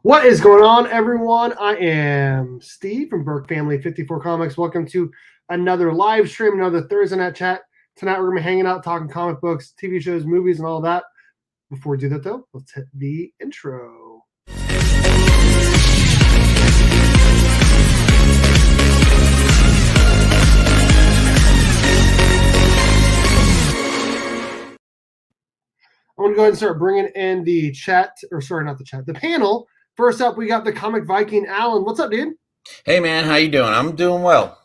What is going on, everyone? I am Steve from Burke Family 54 Comics. Welcome to another live stream, another Thursday night chat. Tonight we're going to be hanging out, talking comic books, TV shows, movies, and all that. Before we do that, though, let's hit the intro. I'm going to go ahead and start bringing in the chat, or sorry, not the chat, the panel. First up, we got the Comic Viking, Alan. What's up, dude? Hey, man, how you doing? I'm doing well.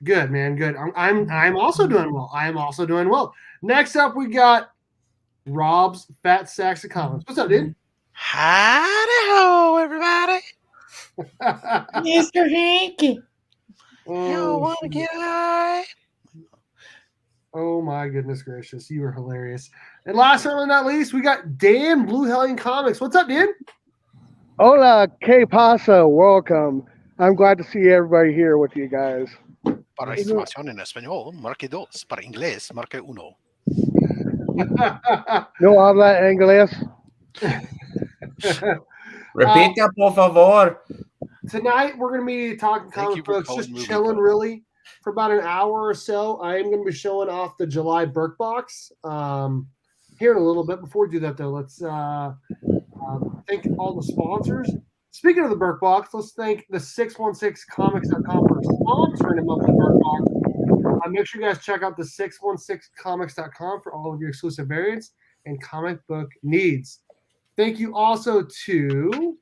Good, man, good. I'm also doing well. I am also doing well. Next up, we got Rob's Fat Sacks of Comics. What's up, dude? Howdy-ho, everybody. Mr. Hanky. Y'all want to get high? Oh, my goodness gracious. You are hilarious. And last but not least, we got Dan Blue Hellion Comics. What's up, Dan? Hola, que pasa? Welcome. I'm glad to see everybody here with you guys. Para información en español, marque dos. Para inglés, marque uno. No habla inglés. Repita, por favor. Tonight, we're going to be talking comic books, just chilling really for about an hour or so. I am going to be showing off the July Burke box here in a little bit. Before we do that, though, let's thank all the sponsors. Speaking of the Burke box, let's thank the 616comics.com for sponsoring a monthly Burke box. Make sure you guys check out the 616comics.com for all of your exclusive variants and comic book needs. Thank you also to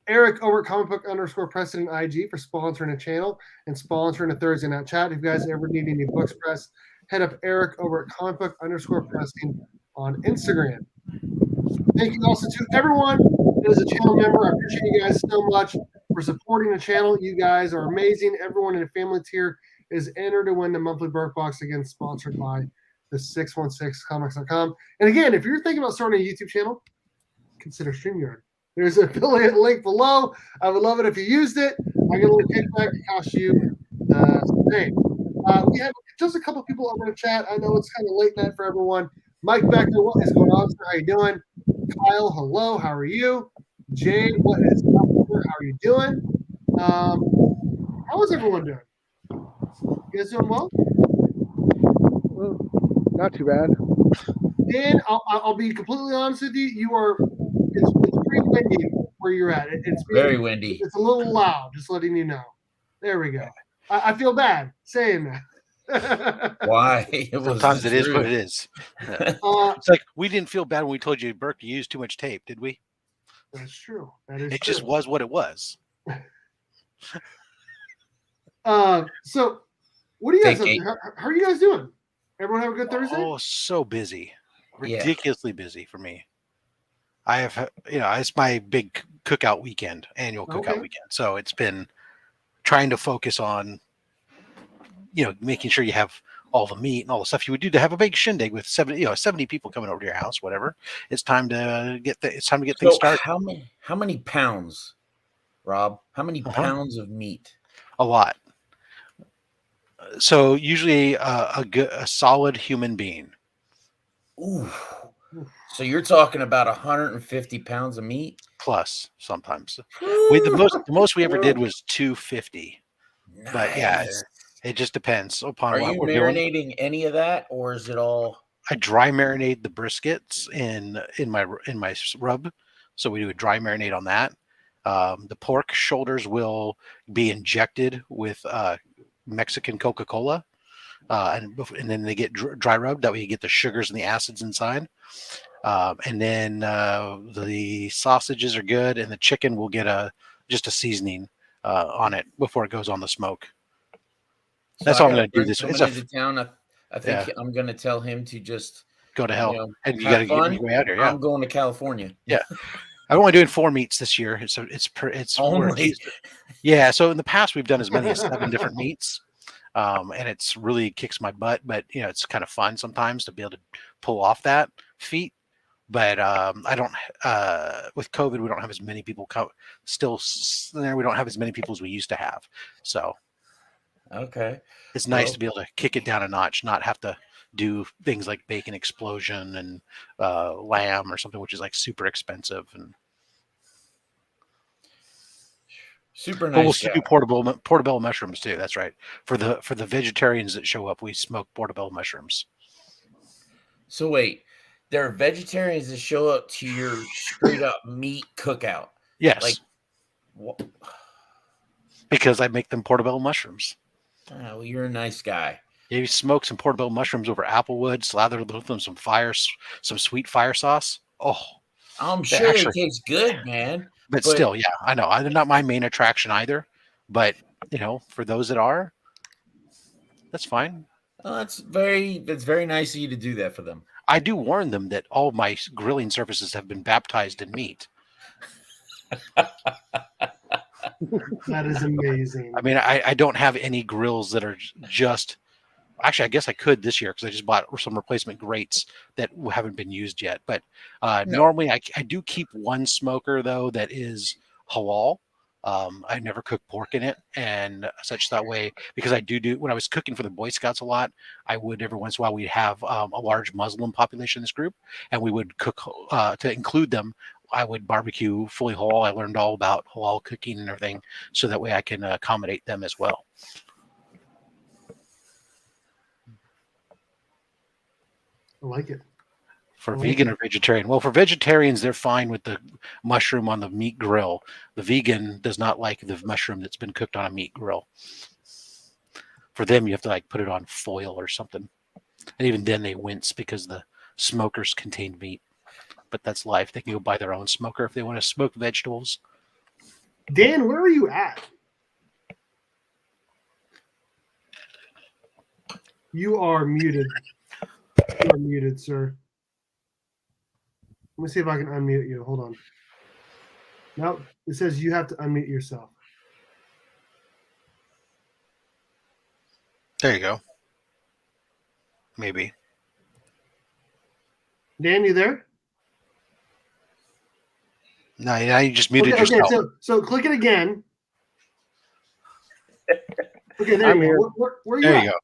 Eric over at comicbook_president IG for sponsoring a channel and sponsoring a Thursday night chat. If you guys ever need any books pressed, head up Eric over at comicbook_president on Instagram. Thank you also to everyone that is a channel member. I appreciate you guys so much for supporting the channel. You guys are amazing. Everyone in the family tier is entered to win the monthly Burke box, again, sponsored by the 616comics.com. And again, if you're thinking about starting a YouTube channel, consider StreamYard. There's an affiliate link below. I would love it if you used it. I get a little kickback to cost you the same. We have just a couple people over in the chat. I know it's kind of late night for everyone. Mike Becker, what is going on, sir? How you doing? Kyle, hello. How are you? Jade, what is up, sir? How are you doing? How is everyone doing? You guys doing well? Well, not too bad. Dan, I'll be completely honest with you. You are it's pretty windy where you're at. It's very windy. It's a little loud. Just letting you know. There we go. I feel bad saying that. Why? Sometimes it is what it is. It's like we didn't feel bad when we told you, Burke, you used too much tape, did we? That's true. That is. It just was what it was. So, what do you guys? How are you guys doing? Everyone have a good Thursday? Oh, so busy, ridiculously busy for me. I have, it's my big cookout weekend, annual cookout weekend. So it's been trying to focus on, making sure you have all the meat and all the stuff you would do to have a big shindig with 70 people coming over to your house, whatever. It's time to get things started. How many pounds, Rob? How many pounds of meat? A lot. So usually a solid human being. Ooh. So you're talking about 150 pounds of meat? Plus, sometimes. The most we ever did was 250. Nice. But yeah, it just depends upon what we're doing. Are you marinating any of that, or is it all? I dry marinate the briskets in my rub, so we do a dry marinade on that. The pork shoulders will be injected with Mexican Coca-Cola, and then they get dry rubbed. That way you get the sugars and the acids inside. And then the sausages are good, and the chicken will get just a seasoning on it before it goes on the smoke. That's all I'm going to do this. It's into town. I think I'm going to tell him to just go to hell, and you got to get your way out here. Yeah, I'm going to California. Yeah, I'm only doing 4 meats this year, so it's only. Yeah. So in the past we've done as many as 7 different meats. And it's really kicks my butt, but it's kind of fun sometimes to be able to pull off that feat. But I don't. With COVID, we don't have as many people still there. We don't have as many people as we used to have. So, okay, it's nice to be able to kick it down a notch, not have to do things like bacon explosion and lamb or something, which is like super expensive. And Super But we'll nice still guy. do portobello mushrooms too. That's right. For the vegetarians that show up, we smoke portobello mushrooms. So wait, there are vegetarians that show up to your straight up meat cookout. Yes. Like, what? Because I make them portobello mushrooms. Oh, well, you're a nice guy. You smoke some portobello mushrooms over applewood, slather with them some sweet fire sauce. Oh, I'm sure they taste good, man. But still, yeah, I know. They're not my main attraction either. But for those that are, that's fine. Well, that's very nice of you to do that for them. I do warn them that all my grilling surfaces have been baptized in meat. That is amazing. I mean, I don't have any grills that are just. Actually, I guess I could this year because I just bought some replacement grates that haven't been used yet. But normally, I do keep one smoker though that is halal. I never cook pork in it and such that way because I do when I was cooking for the Boy Scouts a lot, I would every once in a while we'd have a large Muslim population in this group and we would cook to include them. I would barbecue fully halal. I learned all about halal cooking and everything so that way I can accommodate them as well. I like it. For vegan or vegetarian? Well, for vegetarians, they're fine with the mushroom on the meat grill. The vegan does not like the mushroom that's been cooked on a meat grill. For them, you have to put it on foil or something. And even then they wince because the smokers contain meat. But that's life. They can go buy their own smoker if they want to smoke vegetables. Dan, where are you at? You are muted. You are muted, sir. Let me see if I can unmute you. Hold on. Nope. It says you have to unmute yourself. There you go. Maybe. Dan, you there? No, you just muted yourself. Okay, so click it again. Okay, there you go. Where are you at? You go.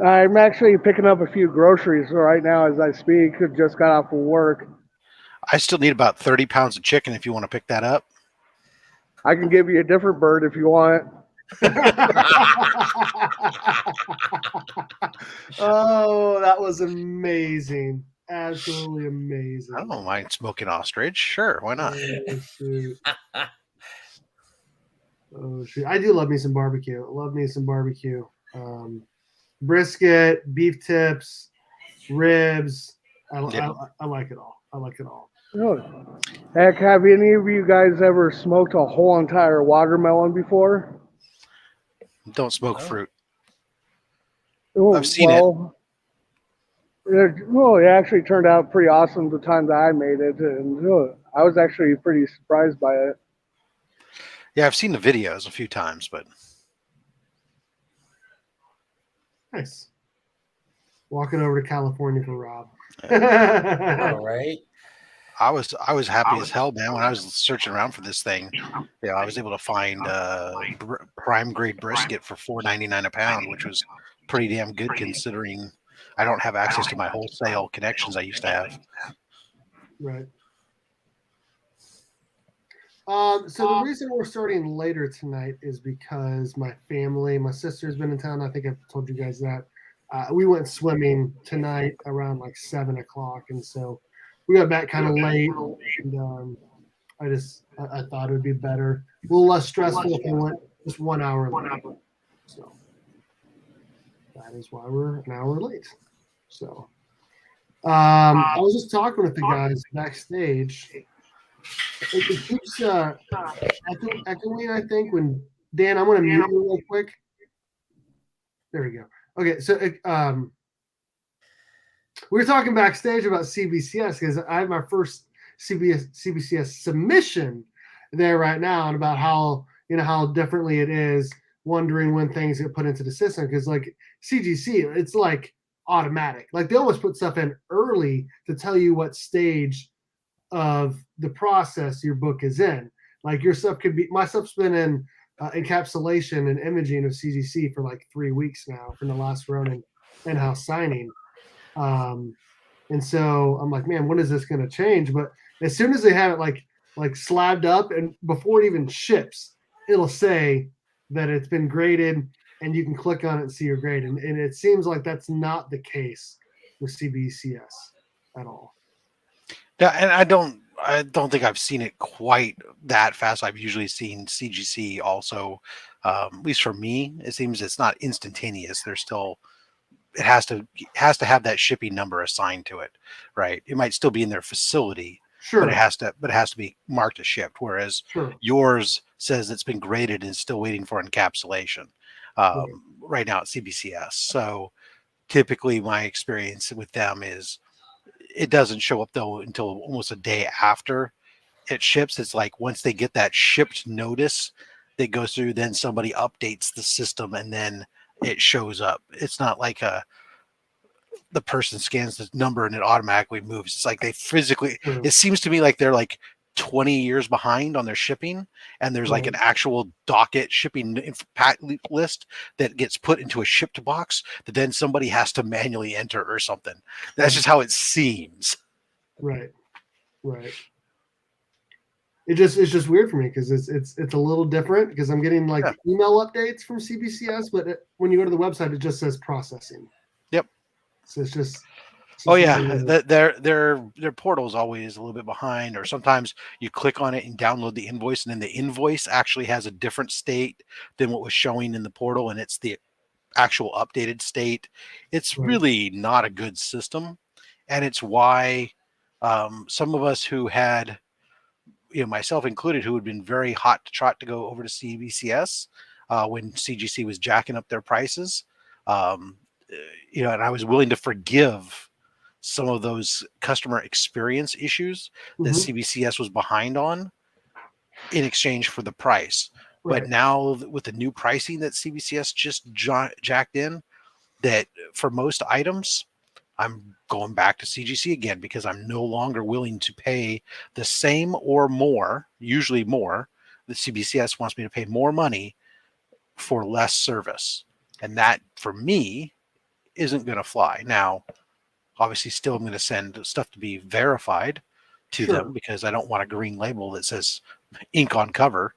I'm actually picking up a few groceries right now as I speak. Just got off of work. I still need about 30 pounds of chicken if you want to pick that up. I can give you a different bird if you want. Oh, that was amazing. Absolutely amazing. I don't mind smoking ostrich. Sure, why not? Oh, shoot. Oh, shoot. I do love me some barbecue. Love me some barbecue. Brisket, beef tips, ribs. I like it all. I like it all. Oh. Heck, have any of you guys ever smoked a whole entire watermelon before? Don't smoke fruit. Oh, I've seen it. Well, it actually turned out pretty awesome the time that I made it, and I was actually pretty surprised by it. Yeah, I've seen the videos a few times, but nice. Walking over to California for Rob. All right. I was happy as hell, man, when I was searching around for this thing. Yeah, I was able to find prime grade brisket for $4.99 a pound, which was pretty damn good considering I don't have access to my wholesale connections I used to have. Right. So the reason we're starting later tonight is because my sister's been in town. I think I've told you guys that. We went swimming tonight around 7 o'clock, and so we got back kind of late. And I thought it would be better, a little less stressful if we went just 1 hour late. So that is why we're an hour late. So I was just talking with the guys backstage. It keeps echoing, I think. When Dan, I'm going to mute you real quick. There we go. Okay, so we were talking backstage about CBCS because I have my first CBCS submission there right now, and about how differently it is. Wondering when things get put into the system because CGC, it's automatic. They almost put stuff in early to tell you what stage of the process your book is in. Your stuff could be, my stuff's been in encapsulation and imaging of CGC for 3 weeks now from the last Ronin in-house signing. And so I'm like, man, when is this going to change? But as soon as they have it like slabbed up, and before it even ships, it'll say that it's been graded, and you can click on it and see your grade. And it seems like that's not the case with CBCS at all. Yeah, and I don't think I've seen it quite that fast. I've usually seen CGC also, at least for me, it seems it's not instantaneous. There's still it has to have that shipping number assigned to it, right? It might still be in their facility, Sure. but it has to be marked as shipped. Whereas yours says it's been graded and is still waiting for encapsulation right now at CBCS. So typically, my experience with them is it doesn't show up though until almost a day after it ships. It's like once they get that shipped notice that goes through, then somebody updates the system and then it shows up. It's not like the person scans the number and it automatically moves. It's like they physically, it seems to me like they're like 20 years behind on their shipping, and there's like an actual docket shipping list that gets put into a shipped box that then somebody has to manually enter or something. That's just how it seems. Right. It's just weird for me because it's a little different because I'm getting like email updates from CBCS, but when you go to the website, it just says processing. Yep. So it's just their portal is always a little bit behind, or sometimes you click on it and download the invoice, and then the invoice actually has a different state than what was showing in the portal, and it's the actual updated state. It's really not a good system, and it's why some of us who had, myself included, who had been very hot to trot to go over to CBCS when CGC was jacking up their prices, and I was willing to forgive some of those customer experience issues that CBCS was behind on in exchange for the price. But now with the new pricing that CBCS just jacked in, that for most items, I'm going back to CGC again because I'm no longer willing to pay the same or more, usually more. The CBCS wants me to pay more money for less service. And that, for me, isn't going to fly. Now, obviously, still I'm going to send stuff to be verified to them because I don't want a green label that says ink on cover.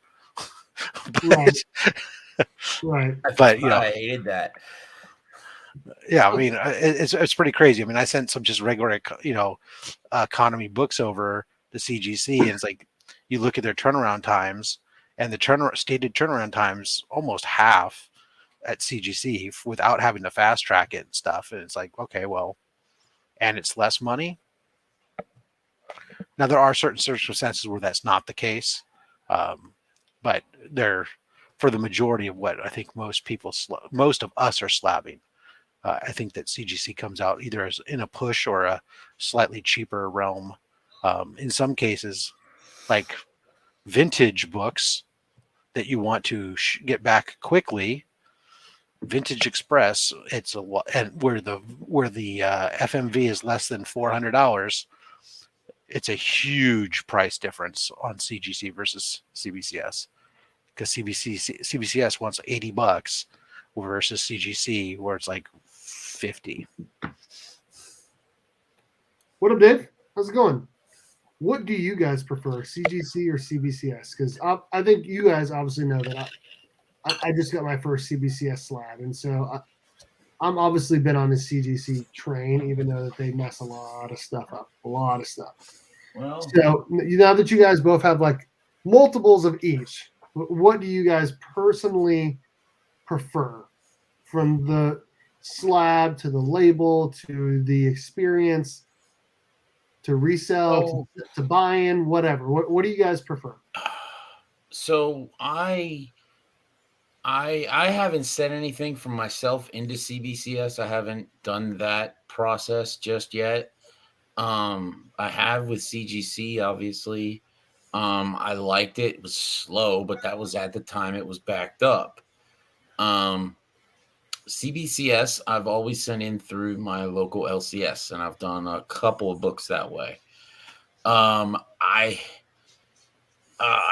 Right. But I hated that. Yeah, I mean, it's pretty crazy. I mean, I sent some just regular, economy books over to CGC, and it's like you look at their turnaround times, and the stated turnaround times almost half at CGC without having to fast track it and stuff. And it's like, okay, well, and it's less money. Now there are certain circumstances where that's not the case, but they're for the majority of what I think most of us are slabbing. I think that CGC comes out either as in a push or a slightly cheaper realm. In some cases, like vintage books that you want to get back quickly, Vintage Express, it's a lot, and where the FMV is less than $400, it's a huge price difference on CGC versus CBCS, because CBCS wants $80 versus CGC where it's like 50. What up, Dave? How's it going? What do you guys prefer, CGC or CBCS? Because I think you guys obviously know that I just got my first CBCS slab, and so I'm obviously been on the CGC train, even though that they mess a lot of stuff up, Well, so now that you guys both have like multiples of each, what do you guys personally prefer, from the slab to the label to the experience to resell to buy in, whatever? What do you guys prefer? So I haven't said anything from myself into CBCS. I haven't done that process just yet. I have with CGC, obviously. I liked it. It was slow, but that was at the time it was backed up. CBCS, I've always sent in through my local LCS, and I've done a couple of books that way. I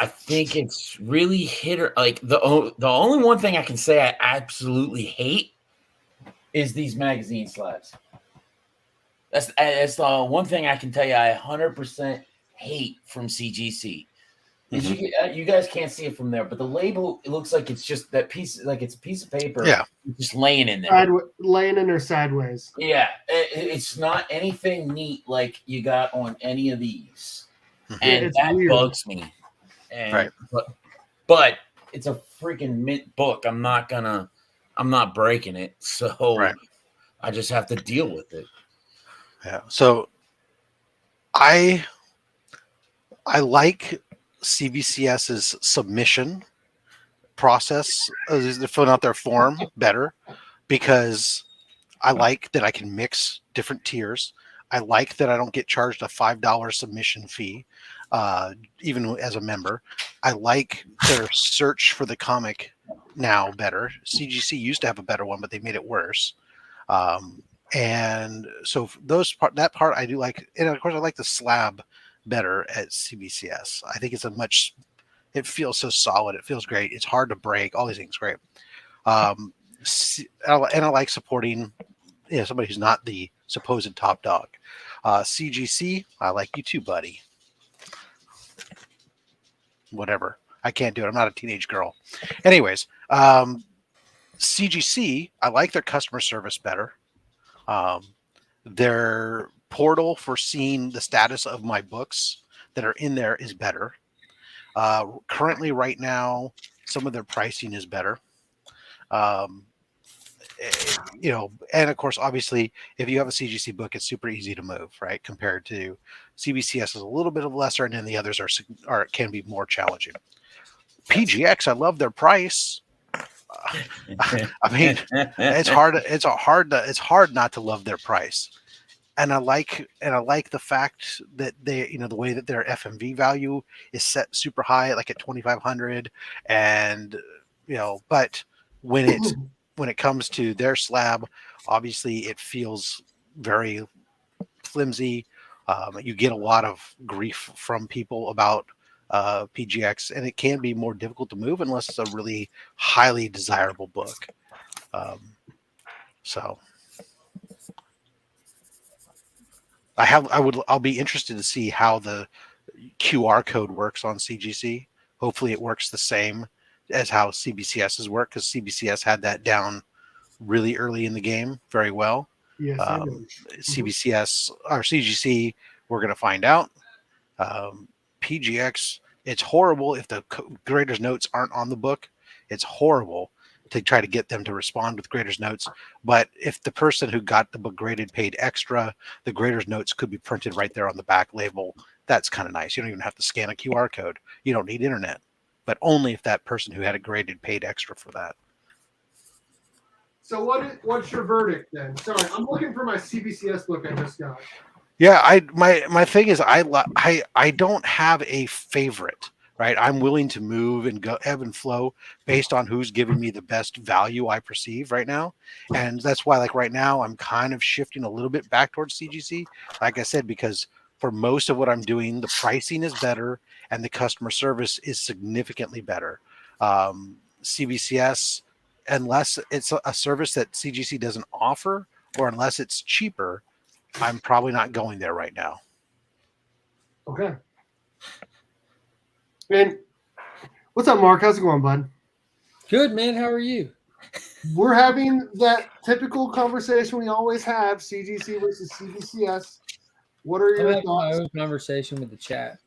think it's really hit or like the only one thing I can say I absolutely hate is these magazine slabs. That's the one thing I can tell you I 100% hate from CGC. You guys can't see it from there, but the label, it looks like it's just that piece, like it's a piece of paper, just laying in there, laying in there sideways. Yeah, it's not anything neat like you got on any of these, and that weird. Bugs me. And but it's a freaking mint book. I'm not breaking it, so I just have to deal with it. Yeah. So I like CBCS's submission process. They're filling out their form better because I like that I can mix different tiers. I like that I don't get charged a $5 submission fee, even as a member. I like their search for the comic now better. CGC used to have a better one, but they made it worse. And so that part I do like. And of course, I like the slab better at CBCS. I think it feels so solid. It feels great. It's hard to break. All these things great. And I like supporting somebody who's not the supposed top dog. CGC, I like you too, buddy. Whatever. I can't do it. I'm not a teenage girl. Anyways, CGC, I like their customer service better. Their portal for seeing the status of my books that are in there is better. Currently, right now, some of their pricing is better. And of course, obviously, if you have a CGC book, it's super easy to move, right? Compared to CBCS is a little bit of lesser, and then the others can be more challenging. PGX, I love their price. I mean, it's hard not to love their price, and I like the fact that they, the way that their FMV value is set super high, like at 2,500, and but when it comes to their slab, obviously it feels very flimsy. You get a lot of grief from people about PGX, and it can be more difficult to move unless it's a really highly desirable book. So I'll be interested to see how the QR code works on CGC. Hopefully it works the same as how CBCS's work, because CBCS had that down really early in the game very well. Yes, CBCS or CGC, we're going to find out. PGX, it's horrible if the grader's notes aren't on the book. It's horrible to try to get them to respond with grader's notes. But if the person who got the book graded paid extra, the grader's notes could be printed right there on the back label. That's kind of nice. You don't even have to scan a QR code. You don't need internet, but only if that person who had it graded paid extra for that. So what's your verdict then? Sorry, I'm looking for my CBCS book I just got. Yeah, my thing is I don't have a favorite, right? I'm willing to move and go ebb and flow based on who's giving me the best value I perceive right now. And that's why, like right now, I'm kind of shifting a little bit back towards CGC. Like I said, because for most of what I'm doing, the pricing is better and the customer service is significantly better. CBCS, unless it's a service that CGC doesn't offer, or unless it's cheaper, I'm probably not going there right now. Okay. And what's up, Mark? How's it going, bud? Good, man. How are you? We're having that typical conversation we always have, CGC versus CBCS. What are your thoughts? My own conversation with the chat.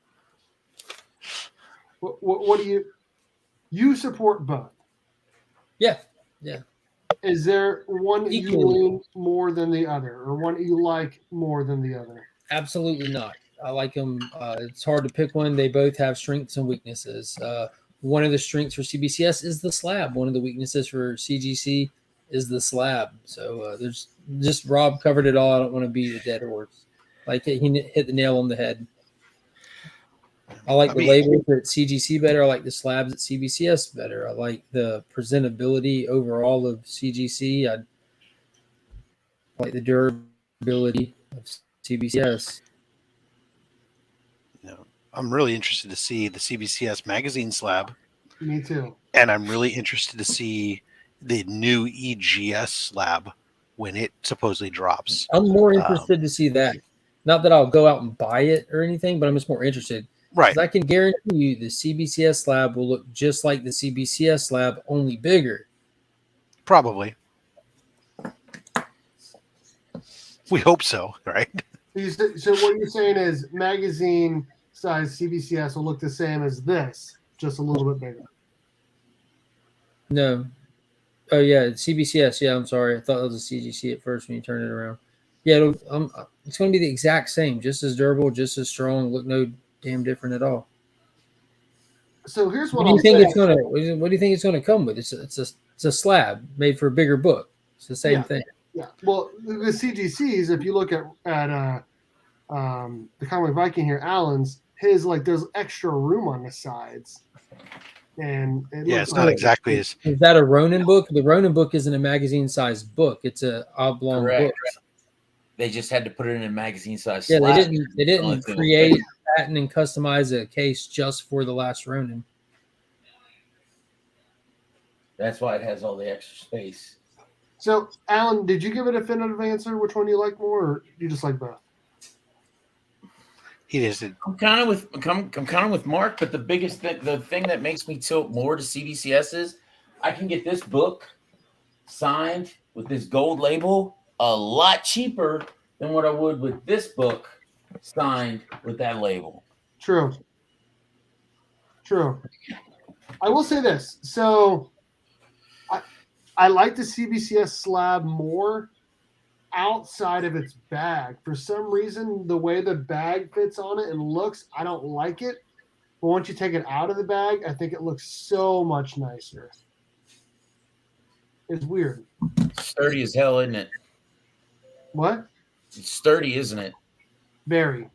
What do you support both? Yeah. Is there one you lean more than the other, or one you like more than the other? Absolutely not. I like them. It's hard to pick one. They both have strengths and weaknesses. One of the strengths for CBCS is the slab. One of the weaknesses for CGC is the slab. So there's just Rob covered it all. I don't want to beat a dead horse. Like he hit the nail on the head. I like the labels at CGC better. I like the slabs at CBCS better. I like the presentability overall of CGC. I like the durability of CBCS. No, I'm really interested to see the CBCS magazine slab. Me too. And I'm really interested to see the new EGS slab when it supposedly drops. I'm more interested to see that. Not that I'll go out and buy it or anything, but I'm just more interested. Right. 'Cause I can guarantee you the CBCS slab will look just like the CBCS slab, only bigger. Probably. We hope so, right? So what you're saying is magazine size CBCS will look the same as this, just a little bit bigger. No. Oh yeah, CBCS. Yeah, I'm sorry. I thought it was a CGC at first when you turn it around. Yeah, it's going to be the exact same, just as durable, just as strong. Look no damn different at all. So here's What what do you I'll think say. it's going to? What do you think it's going to come with? It's a slab made for a bigger book. It's the same thing. Yeah. Well, the CGCs, if you look at the Comic Viking here, Allen's, his like there's extra room on the sides, and It's not exactly as. Is that a Ronin book? The Ronin book isn't a magazine-sized book. It's a oblong book. They just had to put it in a magazine size. Yeah, slab. they didn't create, patent, and customize a case just for the last Ronin. That's why it has all the extra space. So, Alan, did you give a definitive answer? Which one do you like more, or you just like both? He isn't. I'm kind of with Mark, but the thing that makes me tilt more to CBCS is I can get this book signed with this gold label a lot cheaper than what I would with this book signed with that label. True. I will say this. So I like the CBCS slab more outside of its bag. For some reason, the way the bag fits on it and looks, I don't like it. But once you take it out of the bag, I think it looks so much nicer. It's weird. Sturdy as hell, isn't it? What? It's sturdy, isn't it? Very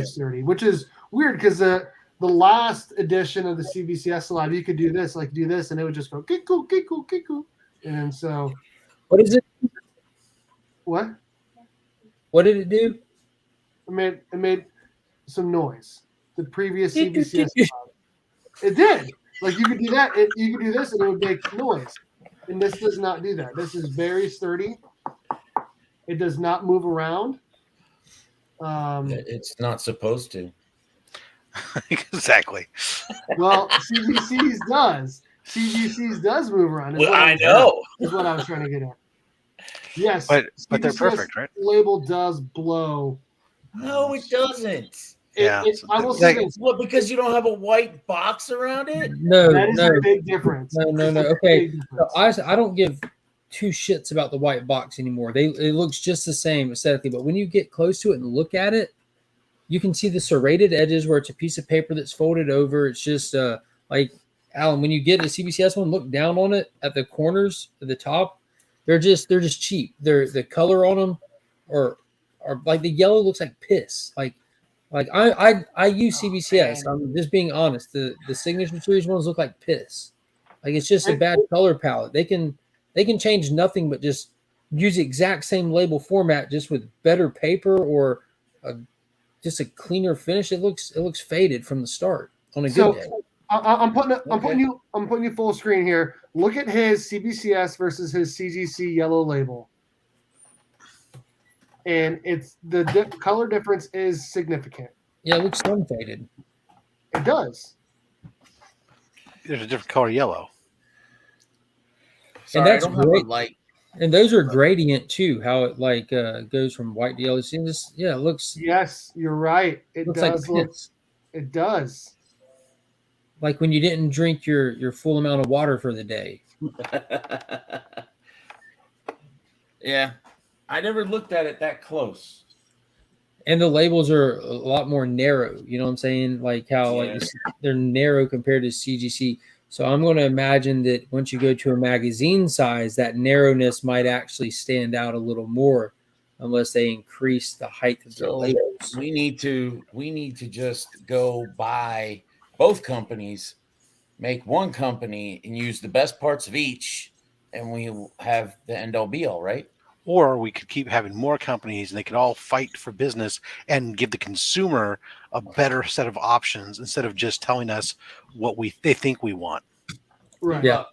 sturdy, which is weird because the last edition of the CBCS slab, you could do this, and it would just go kiku, kiku, kiku. And so, what is it? What? What did it do? It made some noise. The previous CBCS slab. It did. Like you could do that. You could do this, and it would make noise. And this does not do that. This is very sturdy. It does not move around. It's not supposed to. Exactly. Well, CGC's does move around. Well, I know. Is what I was trying to get at. Yes, but they're perfect, right? Label does blow. No, it doesn't. I will say this. What, because you don't have a white box around it? No, that is a big difference. No. Okay, so I don't give two shits about the white box anymore. It looks just the same aesthetically, but when you get close to it and look at it, you can see the serrated edges where it's a piece of paper that's folded over. It's just like Alan, when you get a CBCS one, look down on it at the corners at the top. They're just cheap. The color on them are like the yellow looks like piss. Like I use CBCS. I'm just being honest. The signature series ones look like piss. Like it's just a bad color palette. They can change nothing but just use the exact same label format, just with better paper or just a cleaner finish. It looks faded from the start on a good day. I'm putting you full screen here. Look at his CBCS versus his CGC yellow label, and it's the color difference is significant. Yeah, it looks sun faded. It does. There's a different color yellow. Sorry, and that's great. Like, and those are gradient too. How it goes from white to yellow. See this? Yeah, it looks. Yes, you're right. It looks does like look. It does. Like when you didn't drink your full amount of water for the day. Yeah, I never looked at it that close. And the labels are a lot more narrow. You know what I'm saying? Like how they're narrow compared to CGC. So I'm going to imagine that once you go to a magazine size, that narrowness might actually stand out a little more, unless they increase the height of their labels. We need to just go buy both companies, make one company, and use the best parts of each, and we have the end all be all, right? Or we could keep having more companies and they could all fight for business and give the consumer a better set of options instead of just telling us what they think we want. Right. Yeah.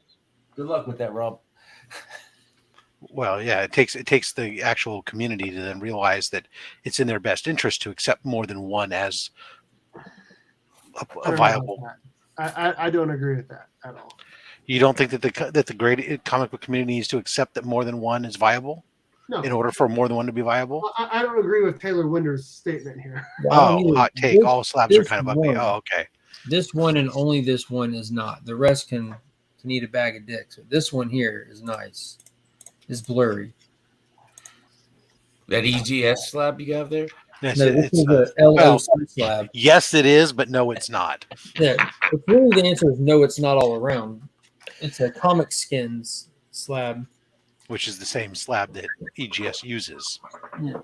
Good luck with that, Rob. Well, yeah, it takes the actual community to then realize that it's in their best interest to accept more than one as I don't know viable. about that. I don't agree with that at all. You don't think that the great comic book community needs to accept that more than one is viable? No. In order for more than one to be viable? I don't agree with Taylor Winder's statement here. Oh, hot take. All slabs are kind of ugly. Oh, okay. This one and only this one is not. The rest can eat a bag of dicks. But this one here is nice. It's blurry. That EGS slab you have there? Yes, No, this is a LOC slab. Yes, it is, but no, it's not. Yeah, it's really the answer is no, it's not all around. It's a Comic Skins slab. Which is the same slab that EGS uses. Yeah.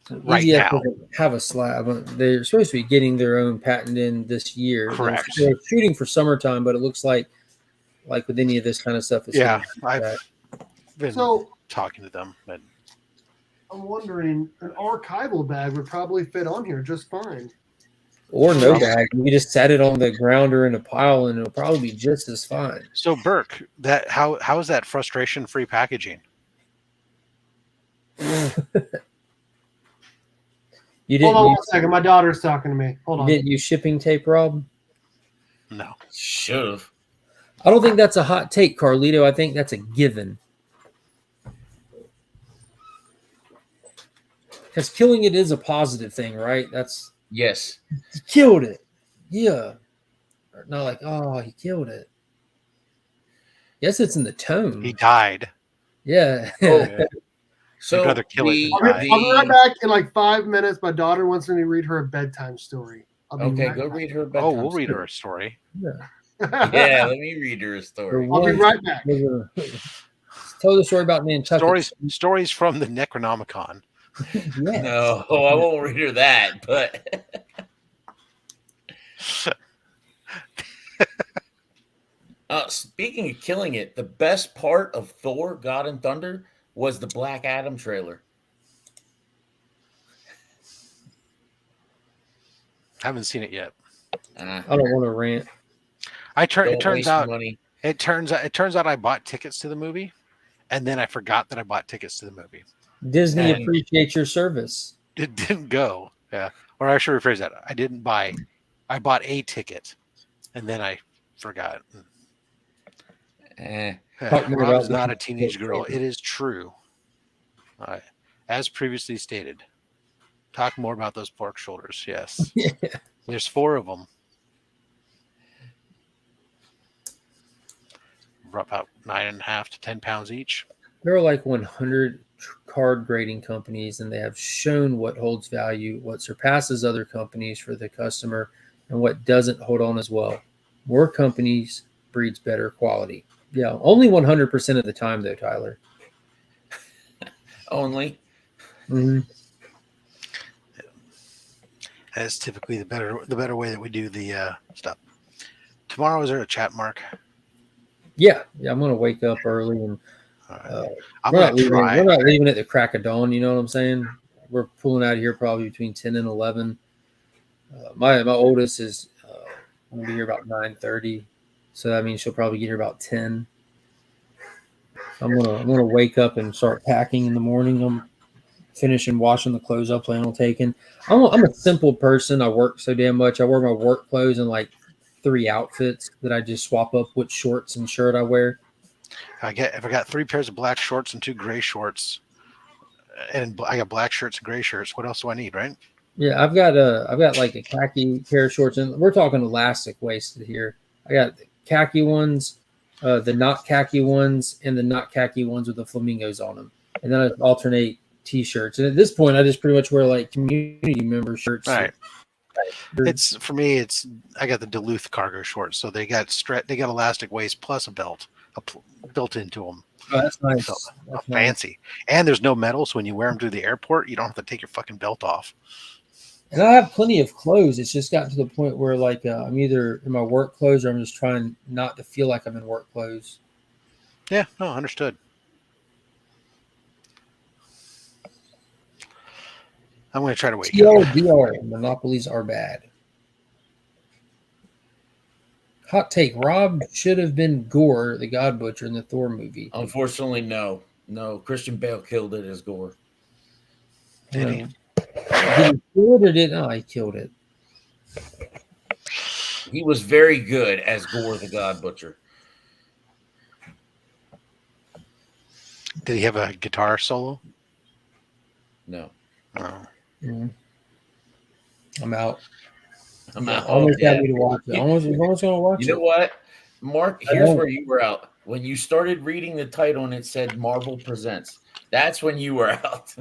So Right EGS now. doesn't have a slab. They're supposed to be getting their own patent in this year. Correct. They're shooting for summertime, but it looks like with any of this kind of stuff. Yeah, I've been talking to them. But I'm wondering, an archival bag would probably fit on here just fine. Or no bag. You just set it on the ground or in a pile, and it'll probably be just as fine. So, Burke, how is that frustration-free packaging? Hold on 1 second. My daughter's talking to me. Hold on. Didn't use shipping tape, Rob? No. Should have. I don't think that's a hot take, Carlito. I think that's a given. Because killing it is a positive thing, right? Yes. He killed it. Yeah. Not like, oh, he killed it. Yes, it's in the tone. He died. Yeah. Oh, so I'd rather kill it than die. I'll be right back in like 5 minutes. My daughter wants me to read her a bedtime story. Okay, go read her a bedtime story. We'll read her a story. Yeah. Yeah, let me read her a story. I'll be right back. Tell the story about Nantucket. Stories from the Necronomicon. Yes. No, I won't read her that, but speaking of killing it, the best part of Thor, God and Thunder was the Black Adam trailer. Haven't seen it yet. I don't want to rant. It turns out I bought tickets to the movie, and then I forgot that I bought tickets to the movie. Disney appreciates your service. It didn't go. Yeah. Or I should rephrase that. I bought a ticket, and then I forgot. Rob's not a teenage girl. It is true. As previously stated. Talk more about those pork shoulders. Yes. Yeah. There's 4 of them. About 9.5 to 10 pounds each. There are like 100 card grading companies, and they have shown what holds value, what surpasses other companies for the customer, and what doesn't hold on as well. More companies breeds better quality. Yeah, only 100% of the time, though, Tyler. Only. Mm-hmm. That's typically the better way that we do the stuff. Tomorrow, is there a chat, Mark? Yeah, I'm gonna wake up early and I'm gonna try. We're not leaving at the crack of dawn. You know what I'm saying? We're pulling out of here probably between 10 and 11. My oldest is gonna be here about 9:30, so that means she'll probably get here about 10. I'm gonna wake up and start packing in the morning. I'm finishing washing the clothes I plan on taking. I'm a simple person. I work so damn much. I wear my work clothes in like 3 outfits that I just swap up which shorts and shirt I wear. If I got 3 pairs of black shorts and 2 gray shorts, and I got black shirts and gray shirts, what else do I need, right? Yeah, I've got like a khaki pair of shorts, and we're talking elastic waisted here. I got the khaki ones, the not khaki ones, and the not khaki ones with the flamingos on them, and then I alternate t-shirts. And at this point, I just pretty much wear like community member shirts. Right. It's for me. I got the Duluth cargo shorts, so they got elastic waist plus a belt built into them. Oh, that's nice. So, that's fancy. Nice. And there's no metal, so when you wear them through the airport, you don't have to take your fucking belt off. And I have plenty of clothes. It's just gotten to the point where like I'm either in my work clothes or I'm just trying not to feel like I'm in work clothes. Yeah, no, understood. I'm going to try to wake up. TLDR, monopolies are bad. Hot take: Rob should have been Gore, the God Butcher, in the Thor movie. Unfortunately, no. Christian Bale killed it as Gore. Did he? Did he kill it or didn't? Oh, he killed it. He was very good as Gore the God Butcher. Did he have a guitar solo? No. Oh. Mm. I'm out. I'm out. Almost Yeah. got me to watch it. Almost going to watch it. You know what, Mark? Here's where you were out. When you started reading the title and it said Marvel Presents, that's when you were out.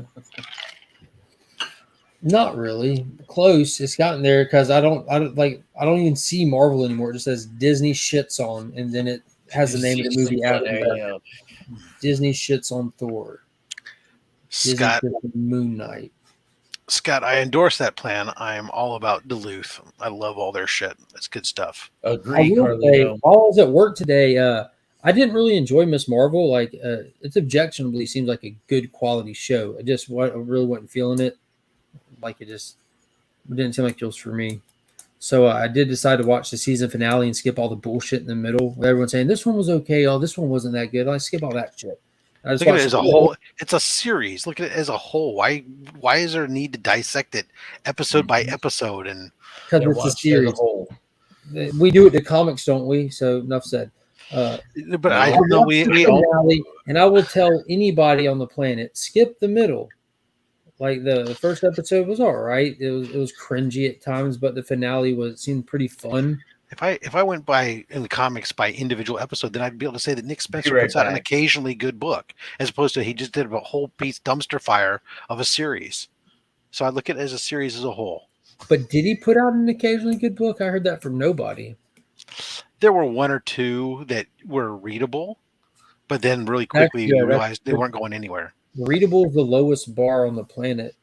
Not really. Close. It's gotten there because I don't even see Marvel anymore. It just says Disney shits on, and then it has the name of the movie after that. Disney shits on Thor. Scott, Disney shits on Moon Knight. Scott, I endorse that plan. I am all about Duluth. I love all their shit. That's good stuff. Agree, Carlito. While I was at work today, I didn't really enjoy Miss Marvel. Like, it's objectionably seems like a good quality show. I really wasn't feeling it. Like, it didn't seem like it was for me. So I did decide to watch the season finale and skip all the bullshit in the middle. Everyone's saying this one was okay. Oh, this one wasn't that good. I skip all that shit. Look at it as a whole. It's a series. Look at it as a whole. Why is there a need to dissect it episode by episode? And because it's a series. We do it to comics, don't we? So enough said. But I know we all. And I will tell anybody on the planet, skip the middle. Like the first episode was all right. It was cringy at times, but the finale seemed pretty fun. If I went by in the comics by individual episode, then I'd be able to say that Nick Spencer puts out an occasionally good book, as opposed to he just did a whole piece dumpster fire of a series. So I look at it as a series as a whole. But did he put out an occasionally good book? I heard that from nobody. There were one or two that were readable, but then really quickly we realized they weren't going anywhere. Readable is the lowest bar on the planet.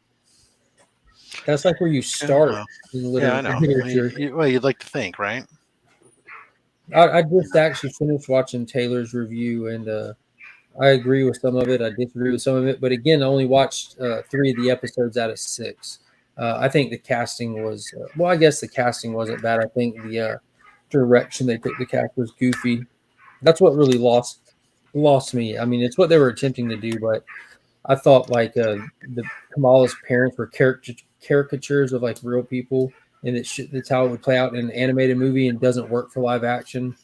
That's like where you start. Yeah, I know. Well, you'd like to think, right? I just actually finished watching Taylor's review, and I agree with some of it. I disagree with some of it. But again, I only watched 3 of the episodes out of 6. I think the casting was I guess the casting wasn't bad. I think the direction they took the cast was goofy. That's what really lost me. I mean, it's what they were attempting to do, but I thought like the Kamala's parents were caricatures of like real people, and that's how it would play out in an animated movie and doesn't work for live action.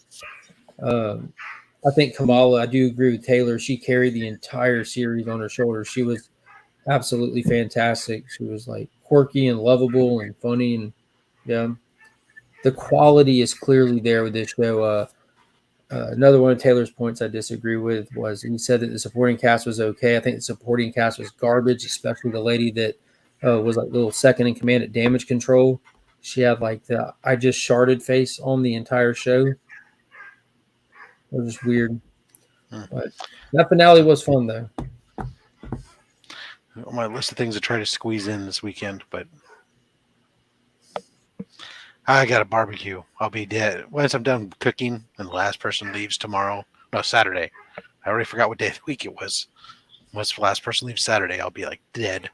I think Kamala, I do agree with Taylor. She carried the entire series on her shoulders. She was absolutely fantastic. She was like quirky and lovable and funny, and yeah, the quality is clearly there with this show. Another one of Taylor's points I disagree with was he said that the supporting cast was okay. I think the supporting cast was garbage, especially the lady that was like little second in command at Damage Control. She had like the I just sharded face on the entire show. It was just weird. But that finale was fun though. On my list of things to try to squeeze in this weekend, but I got a barbecue. I'll be dead once I'm done cooking, and the last person leaves tomorrow. No, Saturday. I already forgot what day of the week it was. Once the last person leaves Saturday, I'll be like dead.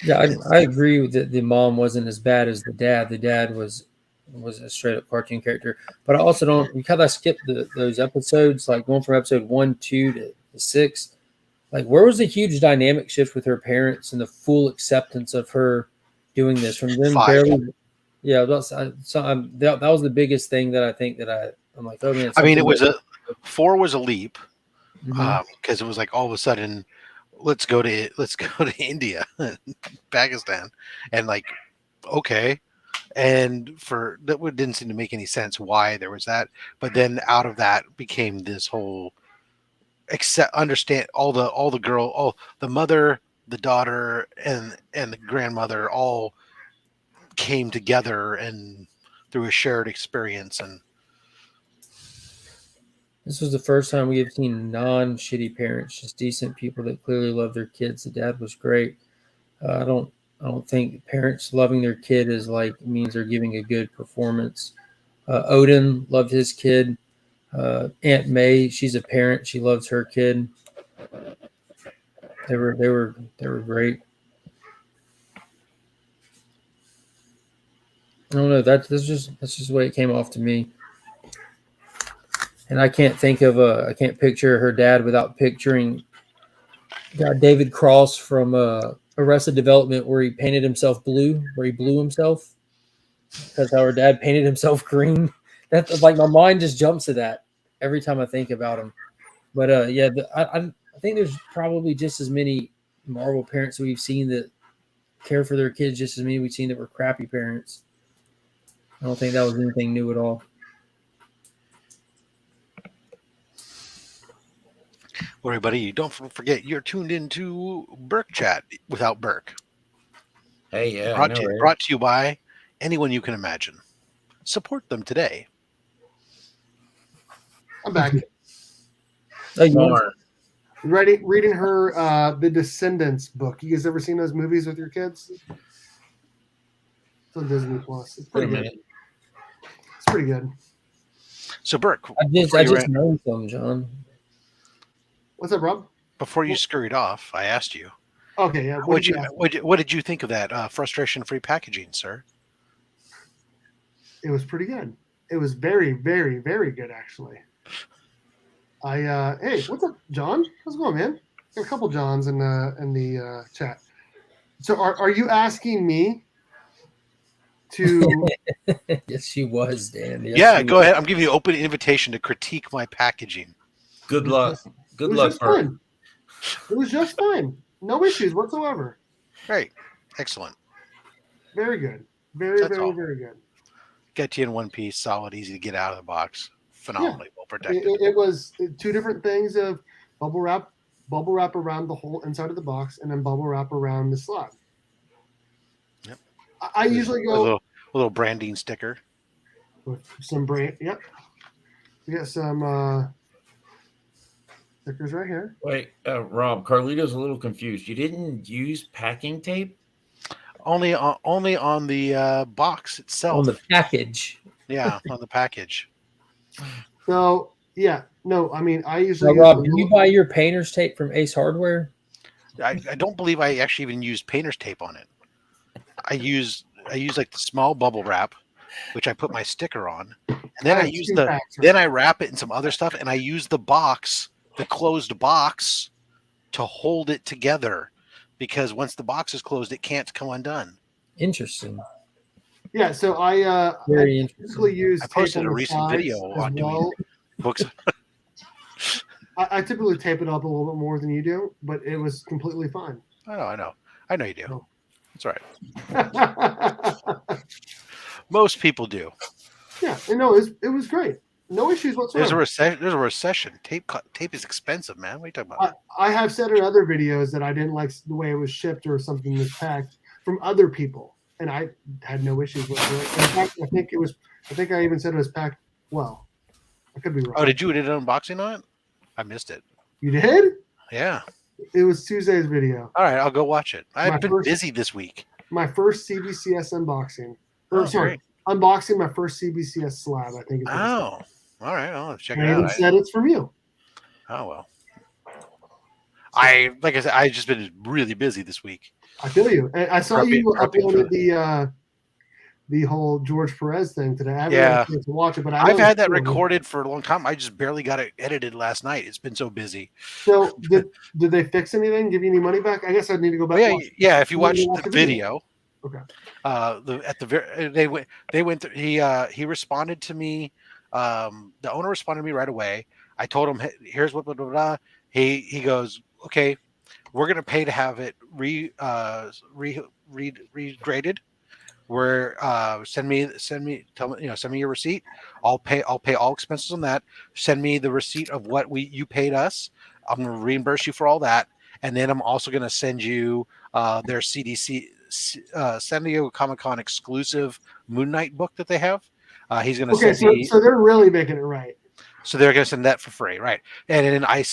Yeah, I agree with that. The mom wasn't as bad as the dad. The dad was a straight up cartoon character, but I also don't because I skipped those episodes, like going from episode 1, 2 to 6. Like, where was the huge dynamic shift with her parents and the full acceptance of her doing this from them? 5. Barely, yeah, that was the biggest thing that I think that I'm like, oh man. I mean, it was 4 was a leap because it was like all of a sudden, let's go to India, Pakistan, and like, okay, and that didn't seem to make any sense why there was that, but then out of that became this whole. Understand all the mother, the daughter, and the grandmother all came together and through a shared experience. And this was the first time we have seen non-shitty parents, just decent people that clearly love their kids. The dad was great. I don't think parents loving their kid is like means they're giving a good performance. Odin loved his kid. Aunt May, she's a parent. She loves her kid. They were great. I don't know. That's just the way it came off to me. And I can't picture her dad without picturing David Cross from Arrested Development, where he painted himself blue, where he blew himself. That's how her dad painted himself green. That's like my mind just jumps to that every time I think about him. But I think there's probably just as many Marvel parents we've seen that care for their kids just as many we've seen that were crappy parents. I don't think that was anything new at all. Well, everybody, don't forget you're tuned into Burke Chat without Burke. Hey, yeah, Brought to you by anyone you can imagine. Support them today. I'm back. More. Reading her the Descendants book. You guys ever seen those movies with your kids? It's on Disney Plus. It's pretty good. It's pretty good. So Burke, I just know some, John. What's up, Rob? Before you scurried off, I asked you. Okay, yeah. What did you think of that frustration-free packaging, sir? It was pretty good. It was very, very, very good, actually. Hey, what's up, John? How's it going, man? Got a couple Johns in the chat. So, are you asking me to? Yes, she was, Dan. Yes, yeah, go ahead. I'm giving you an open invitation to critique my packaging. Good luck. Good luck, Bert. It was just fine. No issues whatsoever. Great. Excellent. Very good. Very good. Get you in one piece, solid, easy to get out of the box. Phenomenally well protected. It was two different things of bubble wrap around the whole inside of the box, and then bubble wrap around the slab. Yep. I usually go a little branding sticker with some brand. Yep. We got some stickers right here. Wait, Rob, Carlito's a little confused. You didn't use packing tape? Only on the box itself. On the package. Yeah, on the package. So yeah, no, I mean I usually. Now, Rob, do you buy your painter's tape from Ace Hardware? I don't believe I actually even used painter's tape on it. I use like the small bubble wrap, which I put my sticker on, and then I wrap it in some other stuff, and I use the closed box to hold it together, because once the box is closed, it can't come undone. Interesting. Yeah, so I typically use. I posted a recent video on doing books. I typically tape it up a little bit more than you do, but it was completely fine. I know you do. Oh. That's right. Most people do. Yeah, no, it was great. No issues whatsoever. There's a recession. Tape is expensive, man. What are you talking about? I have said in other videos that I didn't like the way it was shipped or something was packed from other people, and I had no issues with it. In fact, I think I even said it was packed well. I could be wrong. Oh, did you did an unboxing on it? I missed it. You did? Yeah. It was Tuesday's video. All right, I'll go watch it. I've been busy this week. My first CBCS unboxing. Great. Unboxing my first CBCS slab, I think. All right, I'll check it out. I said it's from you. Oh, well. Like I said, I've just been really busy this week. I feel you. I saw you uploaded the whole George Perez thing today. I haven't had a chance to watch it, but I've had that recorded for a long time. I just barely got it edited last night. It's been so busy. So did they fix anything? Give you any money back? I guess I'd need to go back. Yeah. If you watch the video, okay. They went through. He responded to me. The owner responded to me right away. I told him, here's what blah blah blah. He goes, okay, we're gonna pay to have it regraded. Send me your receipt. I'll pay all expenses on that. Send me the receipt of what you paid us. I'm gonna reimburse you for all that, and then I'm also gonna send you their CDC San Diego Comic-Con exclusive Moon Knight book that they have. He's gonna send me. So they're really making it right. So they're gonna send that for free, right? And then I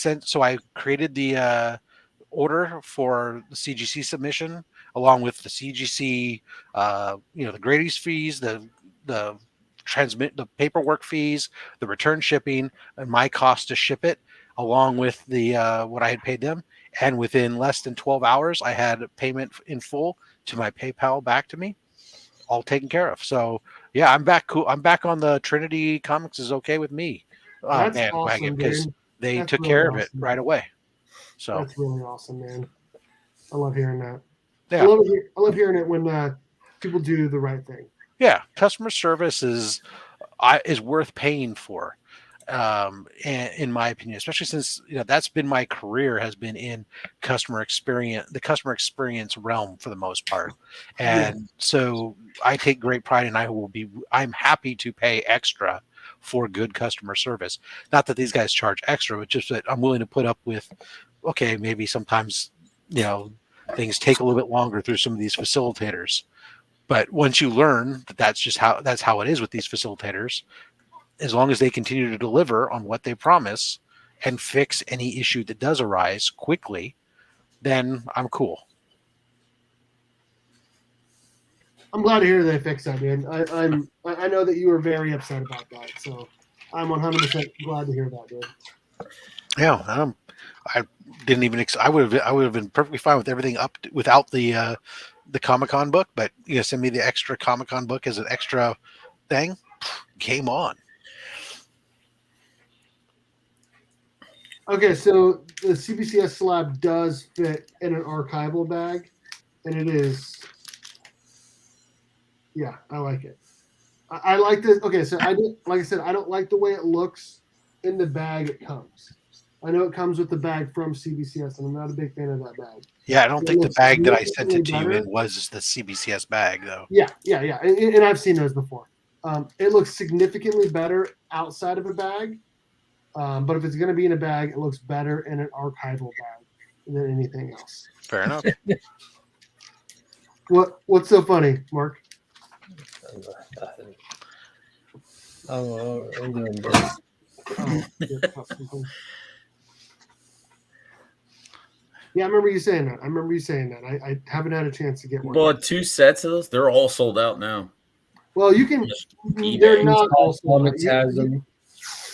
created the order for the CGC submission, along with the CGC, the Grady's fees, the paperwork fees, the return shipping, and my cost to ship it, along with the what I had paid them. And within less than 12 hours, I had payment in full to my PayPal back to me, all taken care of. So yeah, I'm back. Cool. I'm back on the Trinity Comics is okay with me. That's awesome, because they took care of it right away. So that's really awesome, man. I love hearing that. Yeah. I love hearing it when people do the right thing. Yeah, customer service is worth paying for, and in my opinion, especially since that's been my career, has been in the customer experience realm for the most part, and so I take great pride, and I'm happy to pay extra for good customer service. Not that these guys charge extra, but just that I'm willing to put up with. Okay, maybe sometimes things take a little bit longer through some of these facilitators. But once you learn that that's how it is with these facilitators, as long as they continue to deliver on what they promise and fix any issue that does arise quickly, then I'm cool. I'm glad to hear they fixed that, man. I know that you were very upset about that, so I'm 100% glad to hear that, dude. Yeah, I didn't even. I would have been perfectly fine with everything without the Comic-Con book, but send me the extra Comic-Con book as an extra thing. Game on. Okay, so the CBCS slab does fit in an archival bag, and it is. Yeah, I like it. I like this. Okay, so like I said, I don't like the way it looks in the bag it comes. I know it comes with the bag from CBCS, and I'm not a big fan of that bag. Yeah, I don't think the bag that I sent it to you in was the CBCS bag, though. Yeah, and I've seen those before. It looks significantly better outside of a bag, but if it's going to be in a bag, it looks better in an archival bag than anything else. Fair enough. What's so funny, Mark? Oh, I'm doing this. Yeah, I remember you saying that. I haven't had a chance to get one. Bought 2 sets of those. They're all sold out now. Well, you can. They're not all sold out. Has them.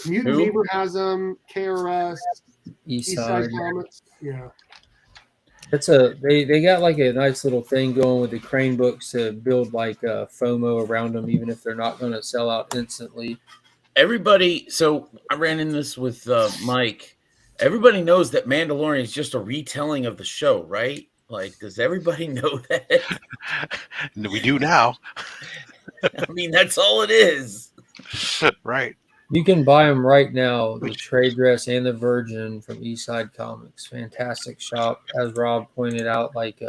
Mutant Beaver has them. KRS, Eastside Comics. Yeah. They got like a nice little thing going with the Crane books to build like FOMO around them, even if they're not going to sell out instantly. Everybody. So I ran in this with Mike. Everybody knows that Mandalorian is just a retelling of the show, right? Like, does everybody know that? We do now. I mean, that's all it is. Right. You can buy them right now, the trade dress and the Virgin from Eastside Comics. Fantastic shop. As Rob pointed out, like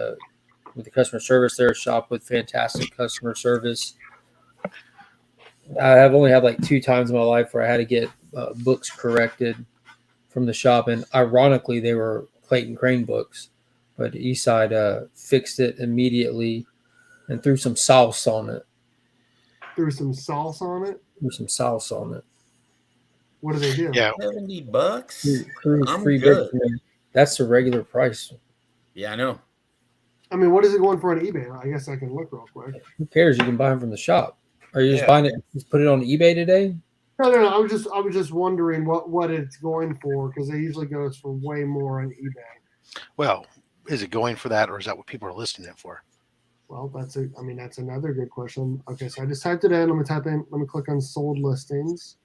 with the customer service, they're a shop with fantastic customer service. I have only had like 2 times in my life where I had to get books corrected from the shop, and ironically, they were Clayton Crane books, but Eastside fixed it immediately and threw some sauce on it. Threw some sauce on it. What do they do? Yeah, $70. I'm free good. That's the regular price. Yeah, I know. I mean, what is it going for on eBay? I guess I can look real quick. Who cares? You can buy them from the shop. Are you just buying it? Just put it on eBay today? No. I was just wondering what it's going for, because it usually goes for way more on eBay. Well, is it going for that, or is that what people are listing it for? Well, that's another good question. Okay, so I just typed it in. Let me click on sold listings.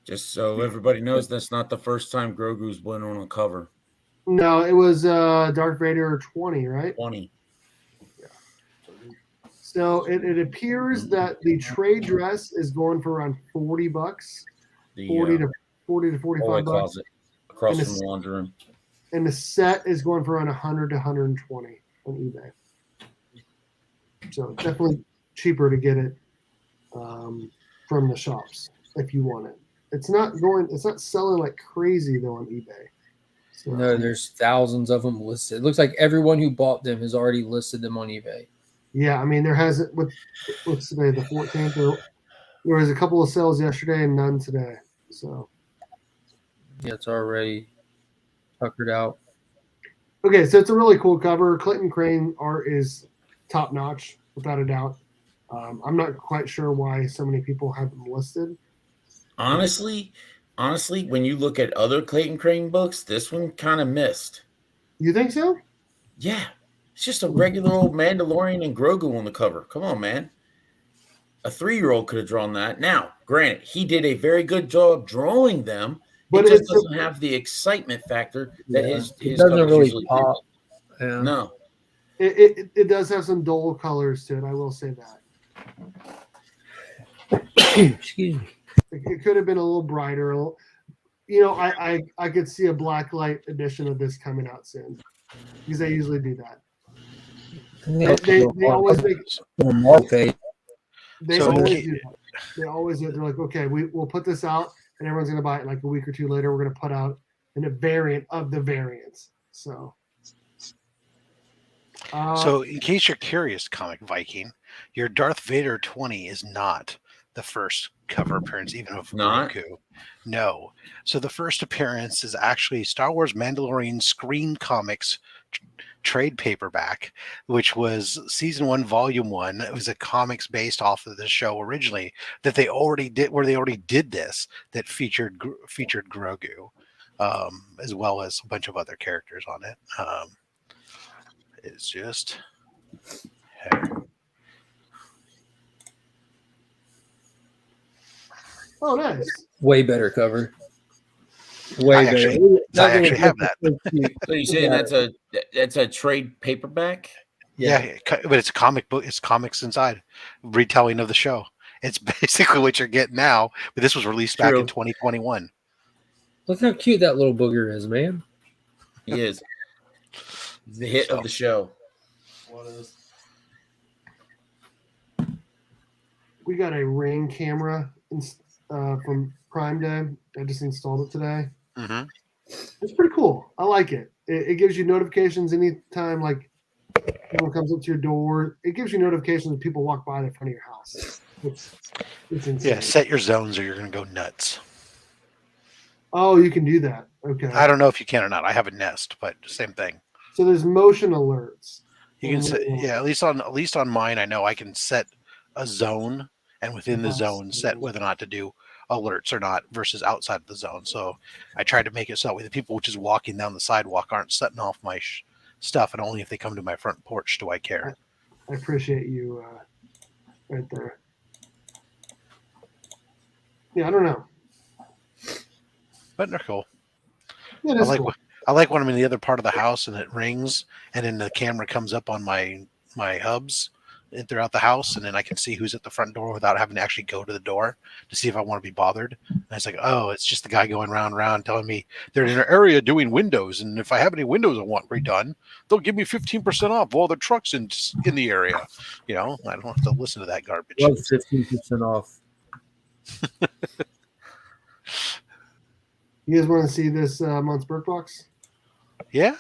Just so everybody knows, that's not the first time Grogu's been on a cover. No, it was Darth Vader 20, right? 20. Yeah. So it appears that the trade dress is going for around $40, 40 to $45 closet across from the laundry room. And the set is going for around 100 to 120 on eBay. So definitely cheaper to get it from the shops if you want it. It's not selling like crazy though on eBay. So, no, there's thousands of them listed. It looks like everyone who bought them has already listed them on eBay. Yeah, I mean, there hasn't. What's today? The 14th. There was a couple of sales yesterday and none today. So yeah, it's already tuckered out. Okay, so it's a really cool cover. Clayton Crane art is top notch, without a doubt. I'm not quite sure why so many people have them listed. Honestly, when you look at other Clayton Crane books, this one kind of missed. You think so? Yeah. It's just a regular old Mandalorian and Grogu on the cover. Come on, man. A 3-year-old could have drawn that. Now, granted, he did a very good job drawing them, but it just doesn't have the excitement factor that his doesn't really pop. Yeah. No. It does have some dull colors to it, I will say that. Excuse me. It could have been a little brighter. I could see a blacklight edition of this coming out soon because they usually do that. They always make Morphin. They always do that. They always do. They're like, okay, we'll put this out, and everyone's gonna buy it. Like a week or two later, we're gonna put out a variant of the variants. So, so in case you're curious, Comic Viking, your Darth Vader 20 is not the first cover appearance, even of Grogu. No. So the first appearance is actually Star Wars Mandalorian Screen Comics trade paperback, which was season 1, volume 1. It was a comics based off of the show originally that they already did this that featured Grogu, as well as a bunch of other characters on it. It's just oh, nice. Way better cover. Way better. I actually have that. So you're saying that's a trade paperback? Yeah, but it's a comic book. It's comics inside, retelling of the show. It's basically what you're getting now, but this was released back in 2021. Look how cute that little booger is, man. He is. The hit of the show. We got a Ring camera from Prime Day. I just installed it today. Mm-hmm. It's pretty cool. I like it. It gives you notifications anytime, like someone comes up to your door. It gives you notifications when people walk by the front of your house. It's insane. Yeah, set your zones or you're going to go nuts. Oh, you can do that. Okay. I don't know if you can or not. I have a Nest, but same thing. So there's motion alerts. You can set, at least on mine, I know I can set a zone, and within the zone set whether or not to do alerts or not versus outside of the zone. So I tried to make it so that way the people just walking down the sidewalk aren't setting off my stuff, and only if they come to my front porch do I care. I appreciate you right there. Yeah, I don't know. But they're cool. Yeah, it is cool. I like when I'm in the other part of the house and it rings, and then the camera comes up on my hubs throughout the house, and then I can see who's at the front door without having to actually go to the door to see if I want to be bothered. And it's like, oh, it's just the guy going round and round telling me they're in an area doing windows, and if I have any windows I want redone, they'll give me 15% off all the trucks in the area. You know, I don't have to listen to that garbage. Love 15% off. You guys want to see this month's Bird Box? Yeah.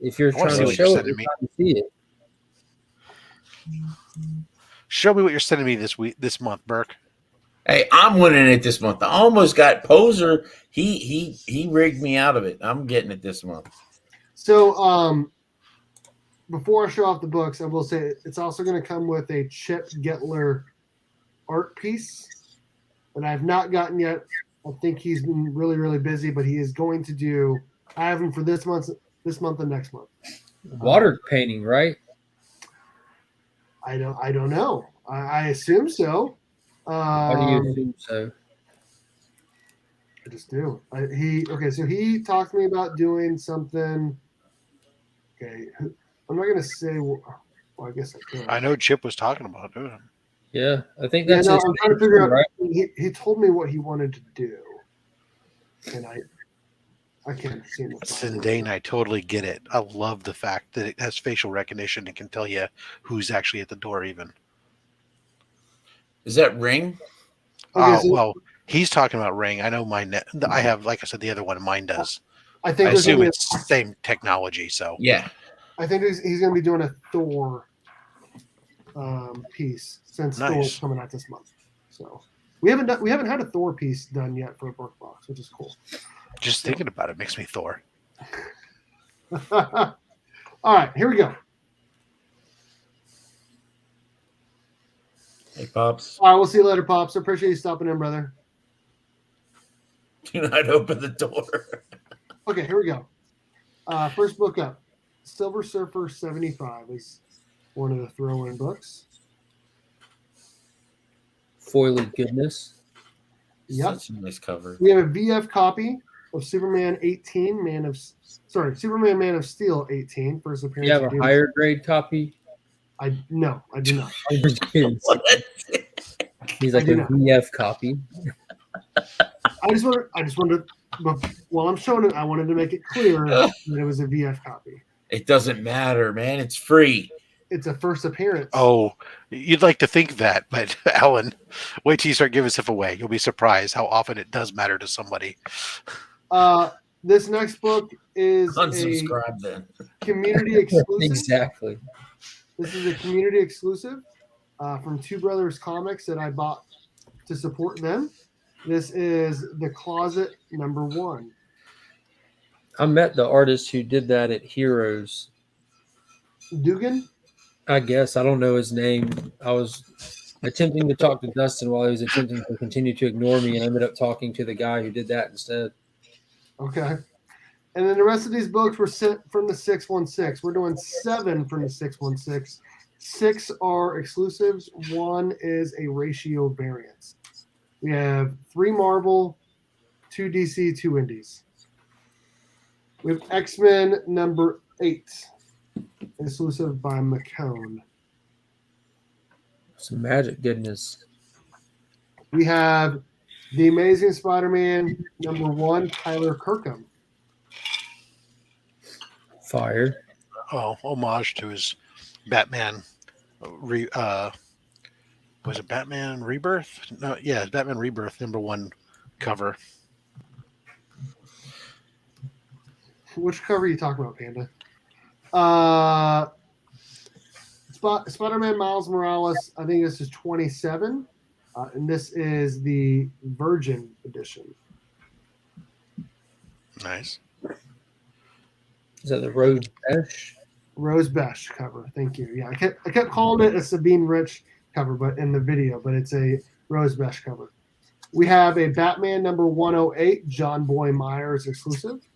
If you're trying to show it, you're trying to see it. Show me what you're sending me this month, Burke. Hey, I'm winning it this month. I almost got Poser. He rigged me out of it. I'm getting it this month. So before I show off the books, I will say it's also going to come with a Chip Getler art piece that I have not gotten yet. I think he's been really, really busy, but he is going to do. I have him for this month and next month. Water painting, right? I don't know. I assume so. Why do you assume so? I just do. So he talked to me about doing something. Okay, I'm not gonna say. Well, I guess I could. I know Chip was talking about doing it. Yeah, I think that's. I'm trying to figure out. Right? He told me what he wanted to do, and I can't see him. Sindane, I totally get it. I love the fact that it has facial recognition and can tell you who's actually at the door. Even is that Ring? Well, he's talking about Ring. I know mine. I have, like I said, the other one. Mine does. I assume it's the same technology. So yeah, I think he's going to be doing a Thor piece since Thor's coming out this month. So we haven't had a Thor piece done yet for a book box, which is cool. Just thinking about it makes me Thor. All right, here we go. Hey, Pops. All right, we'll see you later, Pops. I appreciate you stopping in, brother. Do not open the door. Okay, here we go. First book up. Silver Surfer 75 is one of the throw-in books. Foily goodness. Yep. Such a nice cover. We have a VF copy of Superman 18, Superman Man of Steel 18, first appearance. You have a higher grade copy? No, I do not. I'm just kidding. He's like a VF copy. I just wanted while I'm showing it, I wanted to make it clear that it was a VF copy. It doesn't matter, man. It's free. It's a first appearance. Oh, you'd like to think that, but Alan, wait till you start giving stuff away. You'll be surprised how often it does matter to somebody. This next book is unsubscribe then. Community exclusive. Exactly. This is a community exclusive from Two Brothers Comics that I bought to support them. This is The Closet #1. I met the artist who did that at Heroes. Dugan? I guess. I don't know his name. I was attempting to talk to Dustin while he was attempting to continue to ignore me, and I ended up talking to the guy who did that instead. Okay. And then the rest of these books were sent from the 616. We're doing 7 from the 616. 6 are exclusives. 1 is a ratio variance. We have 3 Marvel, 2 DC, 2 Indies. We have X-Men #8, exclusive by McCone. Some magic goodness. We have The Amazing Spider-Man #1, Tyler Kirkham. Fire. Oh, homage to his Batman. Was it Batman Rebirth? No, yeah, Batman Rebirth #1 cover. Which cover are you talking about, Panda? Spider-Man Miles Morales, I think this is 27. And this is the Virgin edition. Nice. Is that the Rose Besh? Rose Besh cover. Thank you. Yeah, I kept calling it a Sabine Rich cover, but in the video, but it's a Rose Besh cover. We have a Batman #108, John Boy Myers exclusive.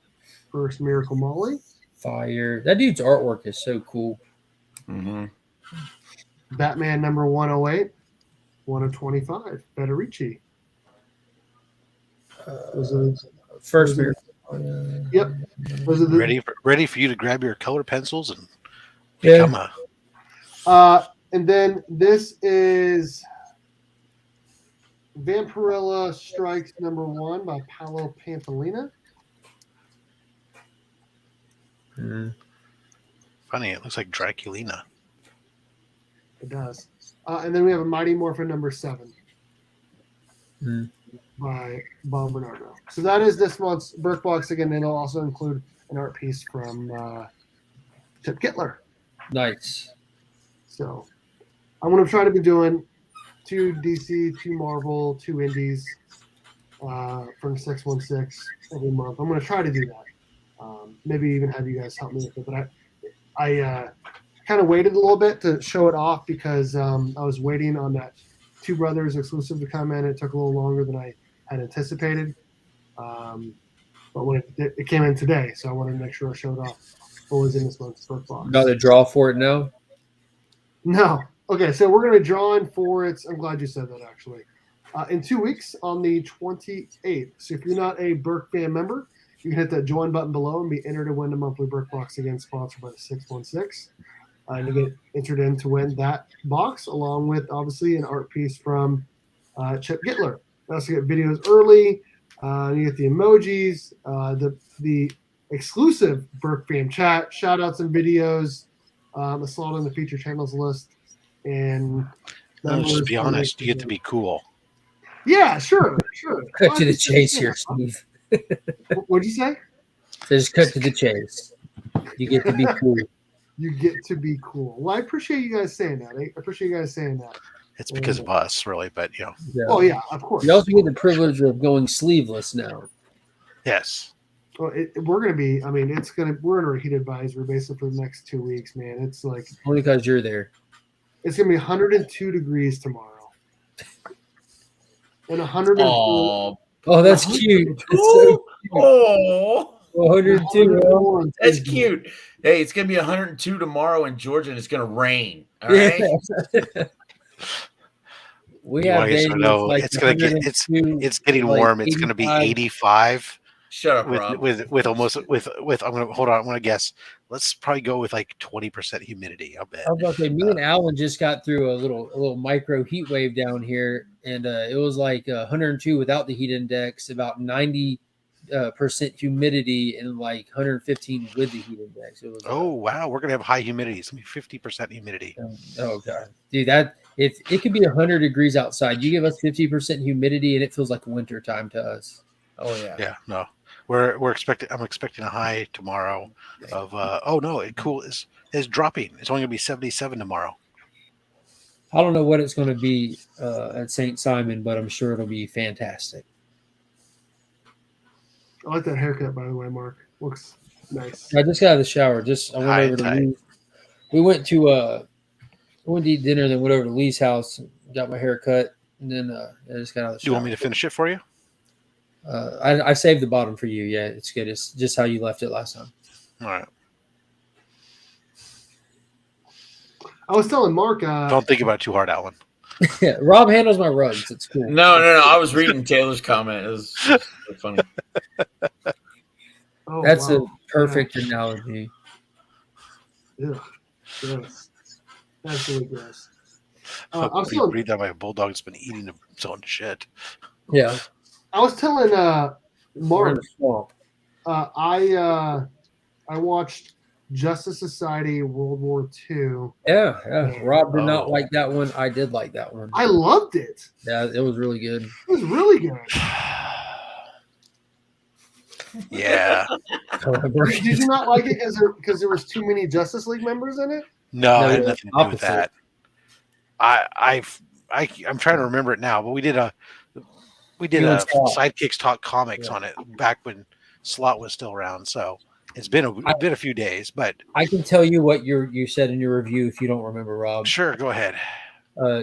First Miracle Molly. Fire. That dude's artwork is so cool. Mm-hmm. Batman #108, 1/25, Federici. First Miracle. Yep. Ready for you to grab your color pencils and Yeah. become a. And then this is Vampirella Strikes #1 by Paolo Pantalina. Funny, it looks like Draculina. It does. And then we have a Mighty Morphin #7 by Bob Bernardo. So that is this month's Burke Box. Again, it'll also include an art piece from Chip Gittler. Nice. So I'm going to try to be doing 2 DC, 2 Marvel, 2 Indies from 616 every month. I'm going to try to do that. Maybe even have you guys help me with it. But I kind of waited a little bit to show it off because I was waiting on that Two Brothers exclusive to come in. It took a little longer than I had anticipated. But when it came in today, so I wanted to make sure I showed off what was in this month's Burke Box. Got the draw for it now? No. Okay, so we're going to be drawing for it. I'm glad you said that, actually. In 2 weeks on the 28th. So if you're not a Burke fan member, you can hit that join button below and be entered to win the monthly Burke Box, again, sponsored by the 616. And you get entered in to win that box, along with, obviously, an art piece from Chip Gittler. You also get videos early. You get the emojis, the exclusive Burke fam chat, shout-outs and videos, a slot on the feature channels list. And just be honest, you get to be cool. Yeah, sure. Cut to the chase here, Steve. What'd you say? Just cut to the chase. You get to be cool. You get to be cool. Well, I appreciate you guys saying that. I appreciate you guys saying that. It's because of us, really, but Yeah. Oh yeah, of course. You also get the privilege of going sleeveless now. Yes. Well, we're gonna be. I mean, we're under a heat advisory basically for the next 2 weeks, man. It's like Only because you're there. it's gonna be 102 degrees tomorrow, and 104. Oh, that's cute. That's so cute. Oh, 102. that's cute. Hey, it's gonna be 102 tomorrow in Georgia, and it's gonna rain. All right. Yeah. We have days like it's gonna get it's getting like warm. It's gonna be 85. Shut up, Rob. With I'm gonna hold on. I'm gonna guess let's probably go with like 20% humidity. I'll bet. I was about to say, me and Alan just got through a little micro heat wave down here, and it was like 102 without the heat index, about 90% humidity, and like 115 with the heat index. It was. Oh wow, we're gonna have high humidity. It's gonna be 50% humidity. Oh god, dude, that if it could be 100 degrees outside, you give us 50% humidity, and it feels like winter time to us. Oh yeah. Yeah, no, we're expecting. I'm expecting a high tomorrow of. Oh no, is dropping. It's only gonna be 77 tomorrow. I don't know what it's going to be at St. Simon, but I'm sure it'll be fantastic. I like that haircut, by the way, Mark. Looks nice. I just got out of the shower. I went over to Lee. We went to eat dinner, then went over to Lee's house, got my hair cut, and then I just got out of the shower. Do you want me to finish it for you? I saved the bottom for you. Yeah, it's good. It's just how you left it last time. All right. I was telling Mark. Don't think about it too hard, Alan. Yeah, Rob handles my rugs. It's cool. No. I was reading Taylor's comment. It was funny. Oh, That's wow. a perfect analogy. Ugh, gross. That's really gross. I I'm still. read that my bulldog's been eating its own shit. Yeah. I was telling We're in Mark. the swamp. I watched Justice Society World War II. Yeah. Rob did not like that one. I did like that one. I loved it. Yeah, it was really good. It was really good. Yeah. Did you not like it because there was too many Justice League members in it? No, No, it had nothing to do with opposite. that. I'm trying to remember it now, but we did a You and Slot. Sidekicks Talk Comics on it back when Slot was still around. So it's been a few days, but I can tell you what you said in your review if you don't remember, Rob. sure, go ahead.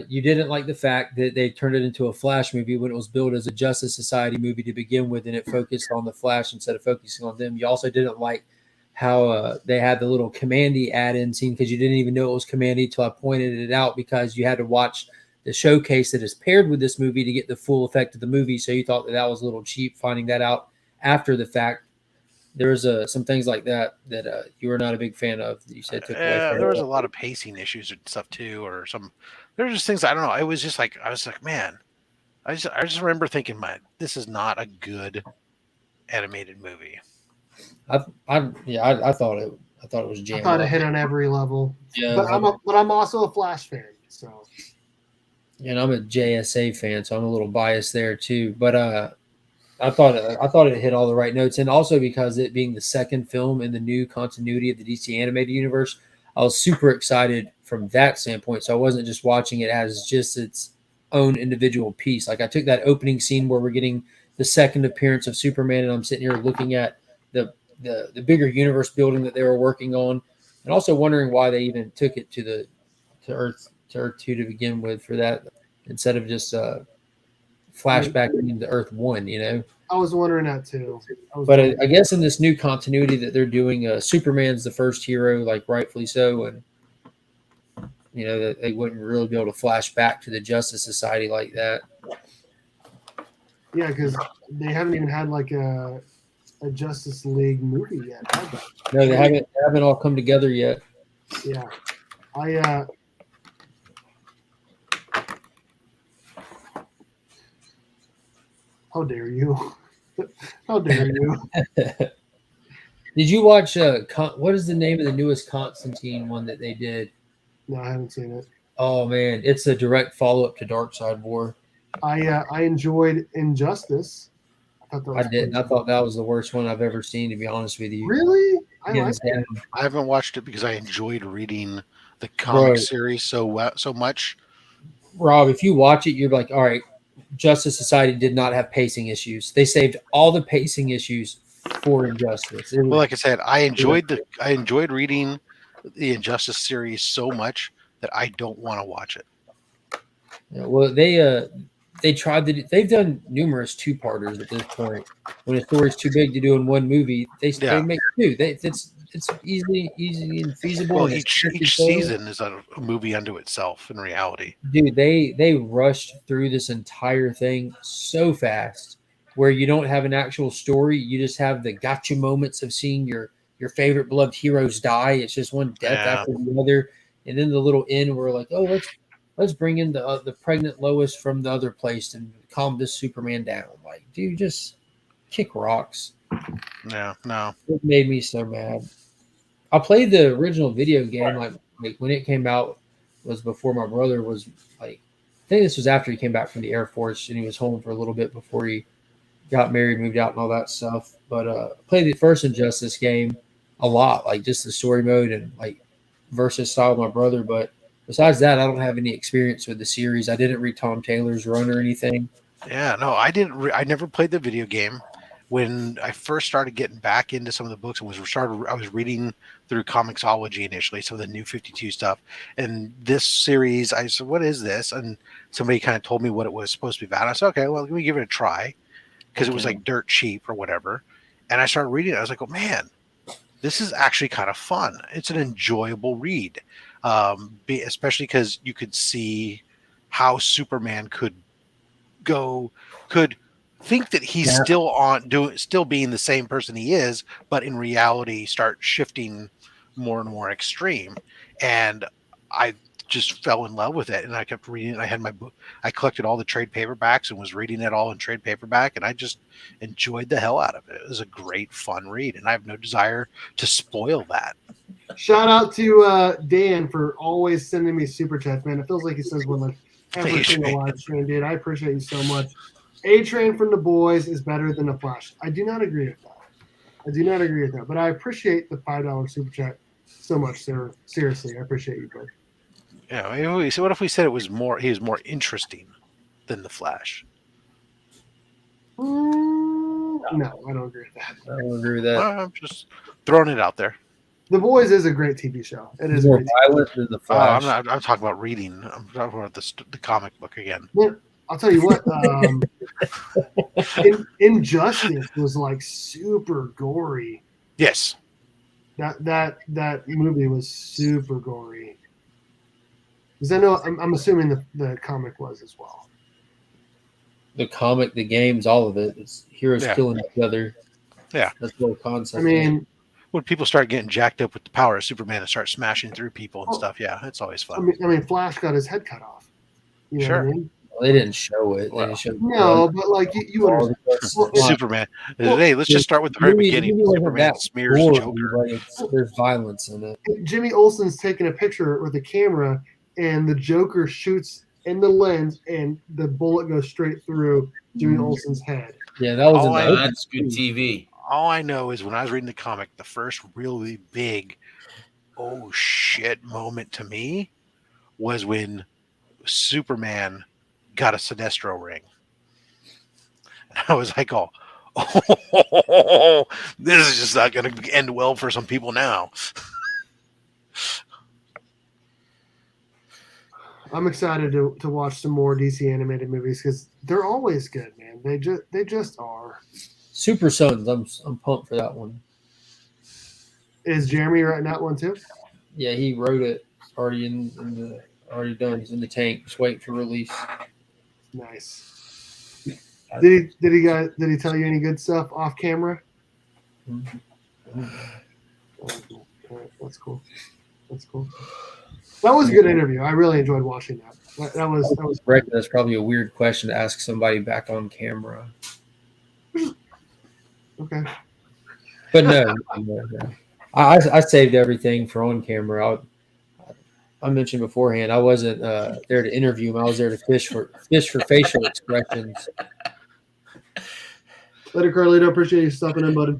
You didn't like the fact that they turned it into a Flash movie when it was billed as a Justice Society movie to begin with, and it focused on the Flash instead of focusing on them. You also didn't like how they had the little Commandy add-in scene because you didn't even know it was Commandy until I pointed it out because you had to watch the showcase that is paired with this movie to get the full effect of the movie. So you thought that was a little cheap finding that out after the fact. There's some things like that you were not a big fan of that you said took away from There was it. a lot of pacing issues and stuff too, or there's just things I don't know. It was just like I was like, man, I just remember thinking, man, this is not a good animated movie. I thought it was I jammed. thought it up. hit on every level. Yeah, But I'm also a Flash fan, so. and I'm a JSA fan, so I'm a little biased there too. But I thought it hit all the right notes, and also because it being the second film in the new continuity of the DC animated universe, I was super excited from that standpoint. So I wasn't just watching it as just its own individual piece. Like I took that opening scene where we're getting the second appearance of Superman, and I'm sitting here looking at the bigger universe building that they were working on, and also wondering why they even took it to Earth 2 to begin with for that instead of just flashback into Earth 1, you know. I was wondering that too. But I guess in this new continuity that they're doing, Superman's the first hero, like rightfully so, and you know that they wouldn't really be able to flash back to the Justice Society like that. Yeah, because they haven't even had like a Justice League movie yet, have they? No, they haven't all come together yet. Yeah, how dare you? How dare you? Did you watch what is the name of the newest Constantine one that they did? No, I haven't seen it. Oh man, it's a direct follow-up to Darkseid War. I enjoyed Injustice. I didn't. I thought that was the worst one I've ever seen, to be honest with you. Really? I Hands like down. I haven't watched it because I enjoyed reading the comic series so much. Rob, if you watch it, you're like, all right, Justice Society did not have pacing issues. They saved all the pacing issues for Injustice. Well, like I said, I enjoyed reading the Injustice series so much that I don't want to watch it. Yeah, well, they tried to. They've done numerous two-parters at this point. When a story's too big to do in one movie, they make two. It's easy and feasible. Well, and each season is a movie unto itself in reality. Dude, they rushed through this entire thing so fast, where you don't have an actual story. You just have the gotcha moments of seeing your your favorite beloved heroes die. It's just one death after the other, and then the little end where like, oh, let's bring in the pregnant Lois from the other place and calm this Superman down. Like, dude, just kick rocks. Yeah, no. It made me so mad. I played the original video game like when it came out was before my brother was like, I think this was after he came back from the Air Force and he was home for a little bit before he got married, moved out, and all that stuff. But I played the first Injustice game a lot, like just the story mode and like versus style with my brother. But besides that, I don't have any experience with the series. I didn't read Tom Taylor's run or anything. Yeah, no, I didn't. I never played the video game. When I first started getting back into some of the books and I was reading through Comixology initially, some of the New 52 stuff. And this series, I said, "What is this?" And somebody kind of told me what it was supposed to be about. I said, "Okay, well, let me give it a try," because it was like dirt cheap or whatever. And I started reading it. I was like, "Oh man, this is actually kind of fun. It's an enjoyable read, especially because you could see how Superman could think that he's still being the same person he is, but in reality start shifting more and more extreme." And I just fell in love with it, and I kept reading it. I had my book. I collected all the trade paperbacks and was reading it all in trade paperback, and I just enjoyed the hell out of it. It was a great, fun read, and I have no desire to spoil that. Shout out to Dan for always sending me super chats, man. It feels like he says one like every single live stream, dude. I appreciate you so much. A-Train from the boys is better than the Flash. I do not agree with that. But I appreciate the $5 super chat so much, sir. Seriously, I appreciate you, bro. Yeah. So what if we said he was more interesting than the Flash? No, I don't agree with that. I don't agree with that. I'm just throwing it out there. The Boys is a great TV show. It is more violent than the Flash. I'm talking about reading. I'm talking about the comic book again. Yeah, I'll tell you what. Injustice was like super gory. Yes. That movie was super gory. Because I know I'm assuming the comic was as well. The comic, the games, all of it. It's heroes killing each other. Yeah. That's the whole concept. I mean, when people start getting jacked up with the power of Superman and start smashing through people and stuff, yeah, it's always fun. I mean, Flash got his head cut off. You know sure. What I mean? Well, they didn't show it. They showed but like you understand. Superman. Hey, let's just start with the very beginning. Superman smears Joker. There's violence in it. Jimmy Olsen's taking a picture with a camera, and the Joker shoots in the lens, and the bullet goes straight through Jimmy Olsen's head. Yeah, that was that's good TV. All I know is when I was reading the comic, the first really big, oh shit moment to me was when Superman got a Sinestro ring. And I was like, oh, this is just not going to end well for some people now. I'm excited to watch some more DC animated movies because they're always good, man. They just are. Super Sons, I'm pumped for that one. Is Jeremy writing that one too? Yeah, he wrote it. Already already done. He's in the tank, just waiting for release. Nice. Did he tell you any good stuff off camera? Mm-hmm. That's cool. That was a good interview. I really enjoyed watching that. That was. That's probably a weird question to ask somebody back on camera. Okay. But no. I saved everything for on camera. I mentioned beforehand I wasn't there to interview him. I was there to fish for facial expressions. Later, Carlito. Appreciate you stopping in, buddy.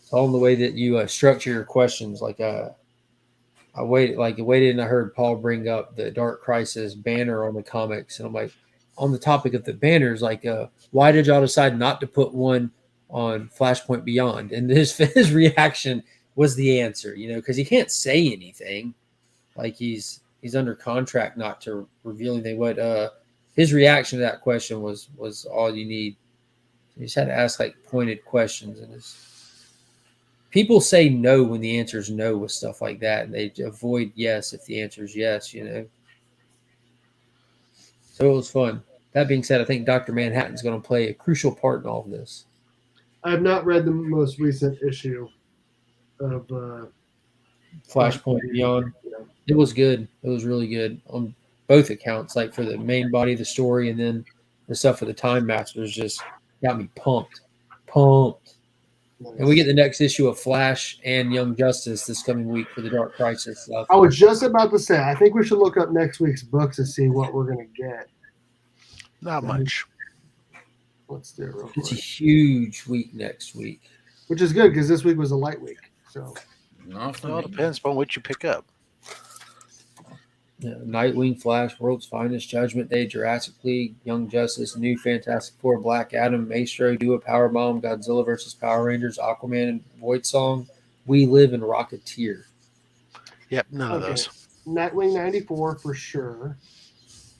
It's all in the way that you structure your questions. Like I waited and I heard Paul bring up the Dark Crisis banner on the comics, and I'm like, on the topic of the banners, like why did y'all decide not to put one on Flashpoint Beyond? And his reaction was the answer, because he can't say anything. Like he's under contract not to reveal anything. But his reaction to that question was all you need. You just had to ask like pointed questions, and people say no when the answer is no with stuff like that, and they avoid yes if the answer is yes. So it was fun. That being said, I think Dr. Manhattan's going to play a crucial part in all of this. I have not read the most recent issue of Flashpoint Beyond. It was good. It was really good on both accounts. Like for the main body of the story, and then the stuff for the Time Masters just got me pumped. Nice. And we get the next issue of Flash and Young Justice this coming week for the Dark Crisis stuff. I was just about to say, I think we should look up next week's books to see what we're going to get. Not much. Let's do it real quick. It's a huge week next week. Which is good because this week was a light week. So Not Well, it depends upon what you pick up. Yeah, Nightwing, Flash, World's Finest, Judgment Day, Jurassic League, Young Justice, New Fantastic Four, Black Adam, Maestro, Do a Powerbomb, Godzilla vs. Power Rangers, Aquaman and Void Song, We Live, and Rocketeer. Yep, none of those. Nightwing 94 for sure.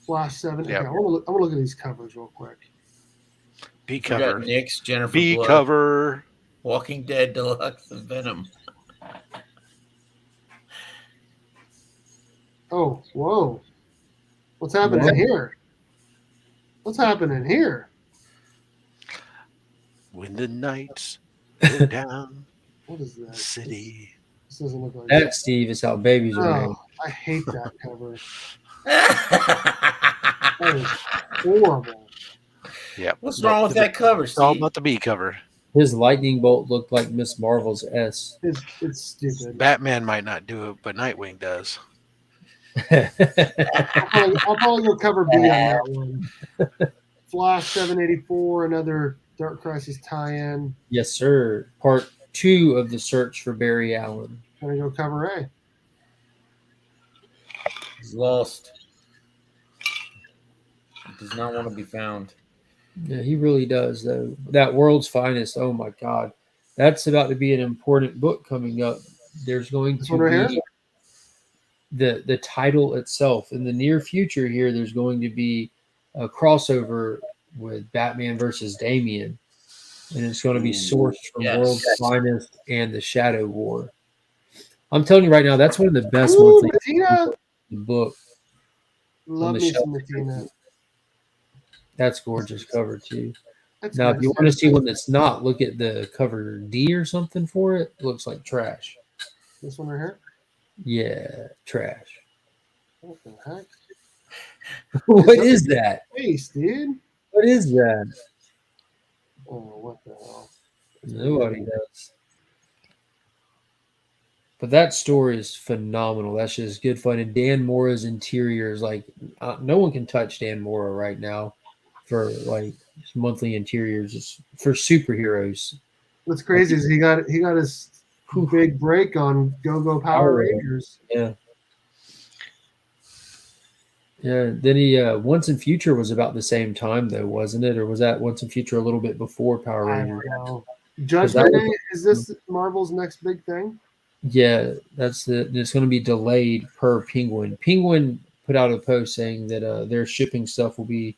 Flash 7. Yep. Okay, I want to look at these covers real quick. B We got cover. Nick's, Jennifer B Blood, cover. Walking Dead Deluxe, and Venom. Oh, whoa. What's happening What? here? What's happening here? When the nights go down What is the that? city. This doesn't look like That, Steve, is how babies are made. Oh, I hate that cover. That is horrible. Yep. What's wrong with that cover, It's all Steve? about the B cover. His lightning bolt looked like Miss Marvel's S. It's stupid. Batman might not do it, but Nightwing does. I'll probably go cover B on that one. Flash 784, another Dark Crisis tie-in. Yes, sir. Part 2 of the search for Barry Allen. Gonna go cover A. He's lost. He does not want to be found. Yeah, he really does, though. That World's Finest, oh my God. That's about to be an important book coming up. There's going This to one right be here? the title itself. In the near future here, there's going to be a crossover with Batman versus Damian. And it's going to be sourced from Yes. World's Finest and the Shadow War. I'm telling you right now, that's one of the best Ooh, monthly Matina! book. Love the me shelf. some Matina. That's gorgeous cover too. That's Now, if nice. you want to see one that's not, look at the cover D or something for it. It looks like trash. This one right here? Yeah, trash. What the heck? What is that? Face, dude. What is that? Oh, what the hell? Nobody does. But that story is phenomenal. That's just good fun. And Dan Mora's interior is like, no one can touch Dan Mora right now for like monthly interiors. It's for superheroes. What's crazy is he got his big break on Go Power Rangers. Yeah. Yeah. Then he Once in Future was about the same time though, wasn't it? Or was that Once in Future a little bit before Power I Rangers? don't know. Judgment Day, is this Marvel's next big thing? Yeah, that's it. It's going to be delayed per Penguin. Penguin put out a post saying that their shipping stuff will be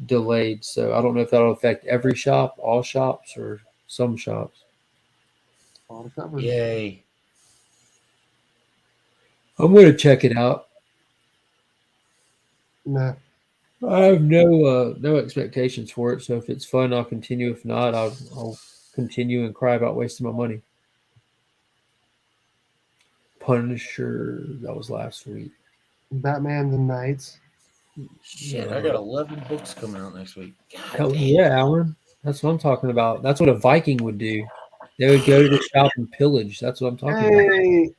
delayed. So I don't know if that'll affect every shop, all shops, or some shops. All the covers. Yay. I'm going to check it out. Nah. I have no expectations for it. So if it's fun, I'll continue. If not, I'll continue and cry about wasting my money. Punisher, that was last week. Batman the Knights. Shit, I got 11 books coming out next week. God Hell damn. yeah, Alan. That's what I'm talking about. That's what a Viking would do. They would go to the shop and pillage. That's what I'm talking about. Hey,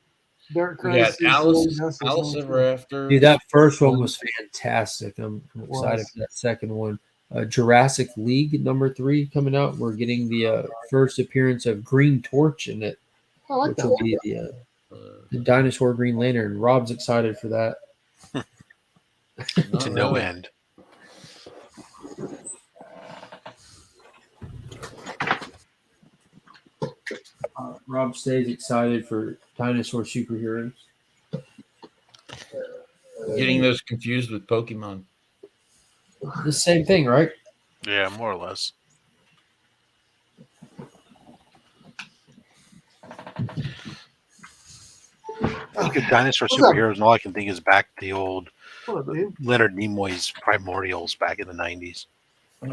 Dark We got Crisis. Alice Ever After. Dude, that first one was fantastic. I'm excited Was. for that second one. Jurassic League #3 coming out. We're getting the first appearance of Green Torch in it, I like which that will one. be the dinosaur Green Lantern. Rob's excited for that. To no end. Rob stays excited for dinosaur superheroes. Getting those confused with Pokemon. The same thing, right? Yeah, more or less. Look at dinosaur What's up? superheroes, and all I can think is back to the old What up, dude? Leonard Nimoy's Primordials back in the 90s.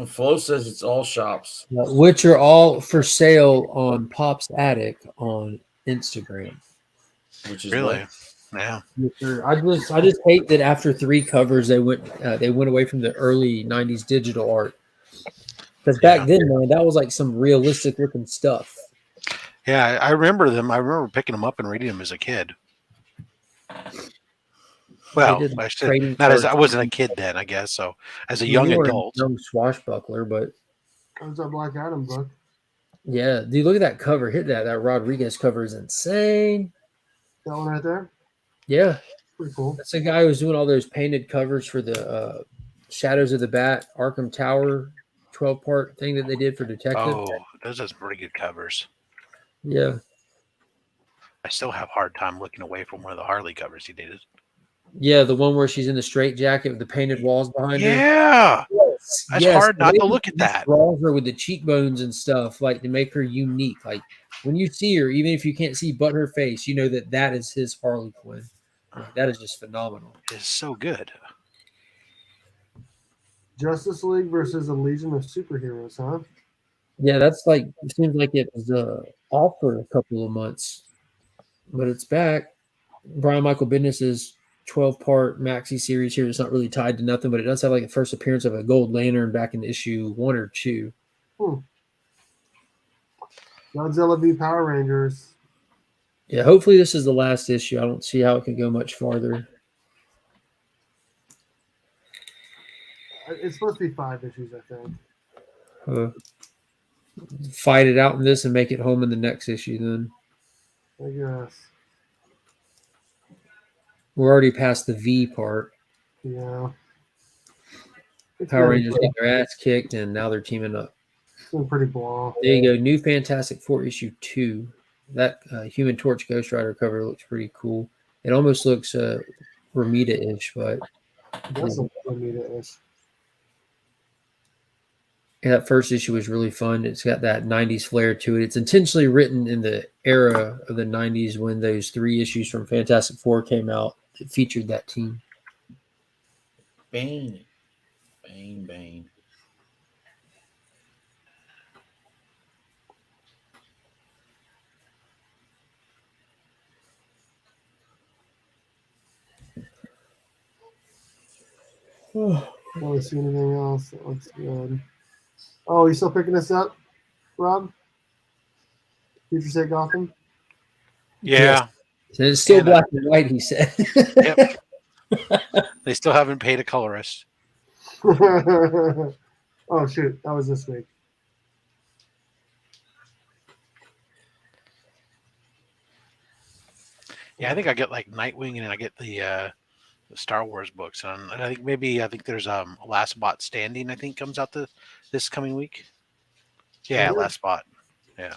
Flo says it's all shops, which are all for sale on Pop's Attic on Instagram. which is Really? what? Yeah. I just hate that after 3 covers they went away from the early '90s digital art. Because back then, man, that was like some realistic looking stuff. Yeah, I remember them. I remember picking them up and reading them as a kid. Well, I wasn't a kid then, I guess. So as a young adult, young swashbuckler, but That was a Black Adam book. Yeah, dude, look at that cover. Hit that. That Rodriguez cover is insane. That one right there? Yeah. Pretty cool. That's the guy who was doing all those painted covers for the Shadows of the Bat, Arkham Tower 12-part thing that they did for Detective. Oh, those are some pretty good covers. Yeah. I still have a hard time looking away from one of the Harley covers he did. Yeah, the one where she's in the straitjacket with the painted walls behind her. Yeah. It's hard not to look at that. Draws her with the cheekbones and stuff, like to make her unique. Like when you see her, even if you can't see but her face, you know that is his Harley Quinn. Like, that is just phenomenal. It's so good. Justice League versus a Legion of Superheroes, huh? Yeah, that's like it seems like it was off for a couple of months, but it's back. Brian Michael Bendis' 12-part maxi series here. It's not really tied to nothing, but it does have like the first appearance of a Gold Lantern back in issue 1 or 2. Godzilla v Power Rangers. Yeah, hopefully this is the last issue. I don't see how it can go much farther. It's supposed to be 5 issues, I think. Fight it out in this and make it home in the next issue then. I guess. We're already past the V part. Yeah. Power Rangers get their ass kicked, and now they're teaming up. It's been pretty blah. There you go. New Fantastic Four issue 2. That Human Torch Ghost Rider cover looks pretty cool. It almost looks Ramita-ish, but it does look Ramita-ish. Yeah, that first issue was really fun. It's got that 90s flair to it. It's intentionally written in the era of the 90s when those 3 issues from Fantastic Four came out. It featured that team. Bane. Bane. I don't really see anything else that looks good. Oh, you still picking this up, Rob? Future State Gotham? Yeah. Yes. It's still black and white, he said. Yep. They still haven't paid a colorist. Oh, shoot. That was this week. Yeah, I think I get like Nightwing and I get the Star Wars books. And I think there's Last Bot Standing, I think, comes out this coming week. Yeah, Last Spot. Yeah.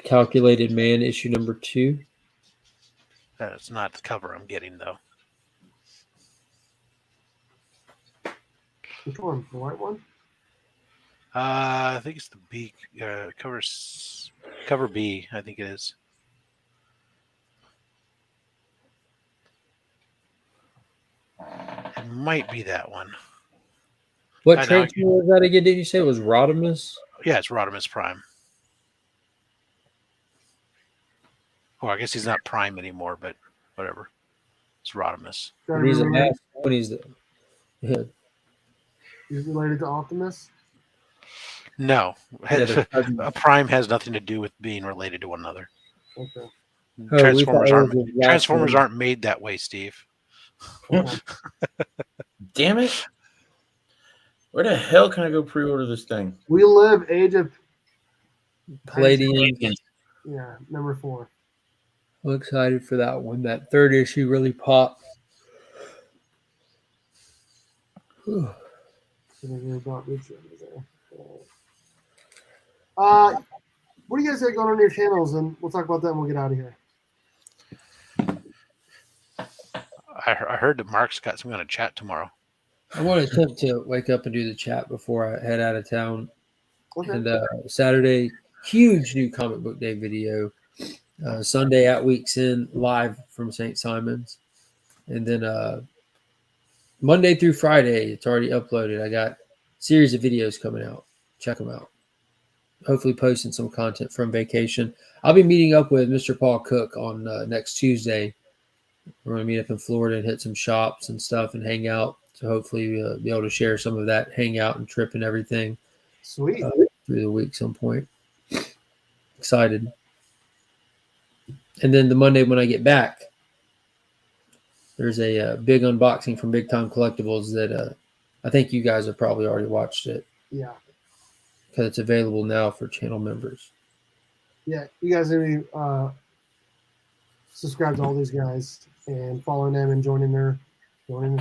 Calculated Man issue number 2. That's not the cover I'm getting though. Which one? The white one? I think it's the B cover B, I think it is. It might be that one. What transfer was that again? Did you say it was Rodimus? Yeah, it's Rodimus Prime. Oh, I guess he's not Prime anymore, but whatever. It's Rodimus. He's the last one. He's related to Optimus? No. A Prime has nothing to do with being related to one another. Okay. Transformers aren't made that way, Steve. Damn it. Where the hell can I go pre-order this thing? We Live Age of Palladium. Yeah, number 4. I'm excited for that one. That 3rd issue really popped. What do you guys have going on your channels? And we'll talk about that and we'll get out of here. I heard that Mark's got some kind of chat tomorrow. I want to attempt to wake up and do the chat before I head out of town. Okay. And Saturday, huge new comic book day video. Sunday at Weeks In live from St. Simon's. And then Monday through Friday. It's already uploaded. I got a series of videos coming out. Check them out. Hopefully posting some content from vacation. I'll be meeting up with Mr. Paul Cook on next Tuesday. We're going to meet up in Florida and hit some shops and stuff and hang out. So hopefully be able to share some of that hangout and trip and everything. Sweet. Through the week some point. Excited. And then the Monday when I get back, there's a big unboxing from Big Time Collectibles that I think you guys have probably already watched it. Yeah. Because it's available now for channel members. Yeah, you guys need to subscribe to all these guys and following them and joining the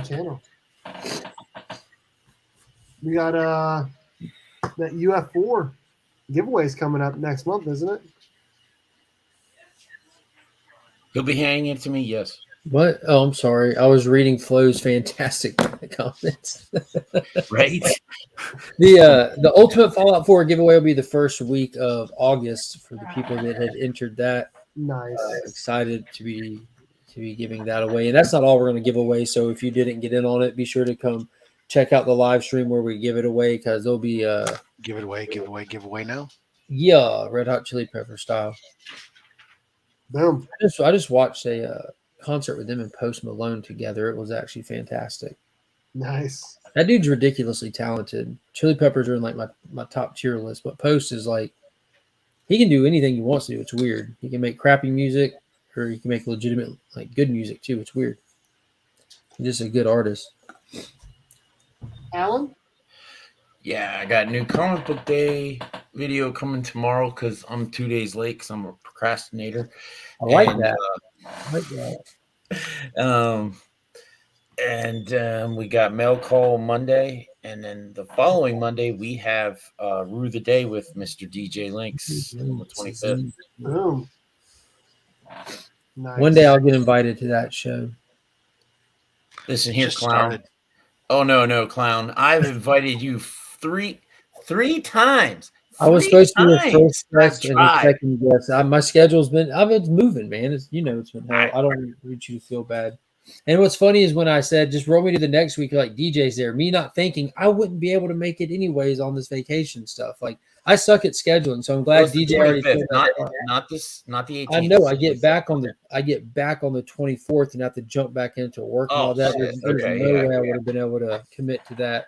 channel. We got that UF4 giveaways coming up next month, isn't it? He'll be handing it to me, yes. What? Oh, I'm sorry. I was reading Flo's fantastic comments. Right? The Ultimate Fallout 4 giveaway will be the first week of August for the people that had entered that. Nice. Excited to be giving that away. And that's not all we're going to give away. So if you didn't get in on it, be sure to come check out the live stream where we give it away because there'll be give it away now. Yeah, Red Hot Chili Pepper style. Boom. I just watched a concert with them and Post Malone together. It was actually fantastic. Nice. That dude's ridiculously talented. Chili Peppers are in like my top tier list, but Post is like he can do anything he wants to do. It's weird. He can make crappy music or he can make legitimate like good music too. It's weird. He's just a good artist. Alan? Yeah, I got a new comic book day video coming tomorrow because I'm 2 days late because I'm a procrastinator. I like that. I like that. And we got mail call Monday, and then the following Monday we have Rue the Day with Mr. DJ Links on the 25th. Boom. Nice. One day I'll get invited to that show. Listen here, Just clown. started. Oh no, clown! I've invited you three times. I was supposed to be the first guest I've and the tried. second guest. My schedule's been moving, man. It's it's been hell. I don't want you to feel bad. And what's funny is when I said just roll me to the next week, like DJ's there, me not thinking I wouldn't be able to make it anyways on this vacation stuff. Like I suck at scheduling, so I'm glad DJ already said that. Not the 18th. I know. I get back on the 24th and have to jump back into work and all that. There's no way I would have been able to commit to that.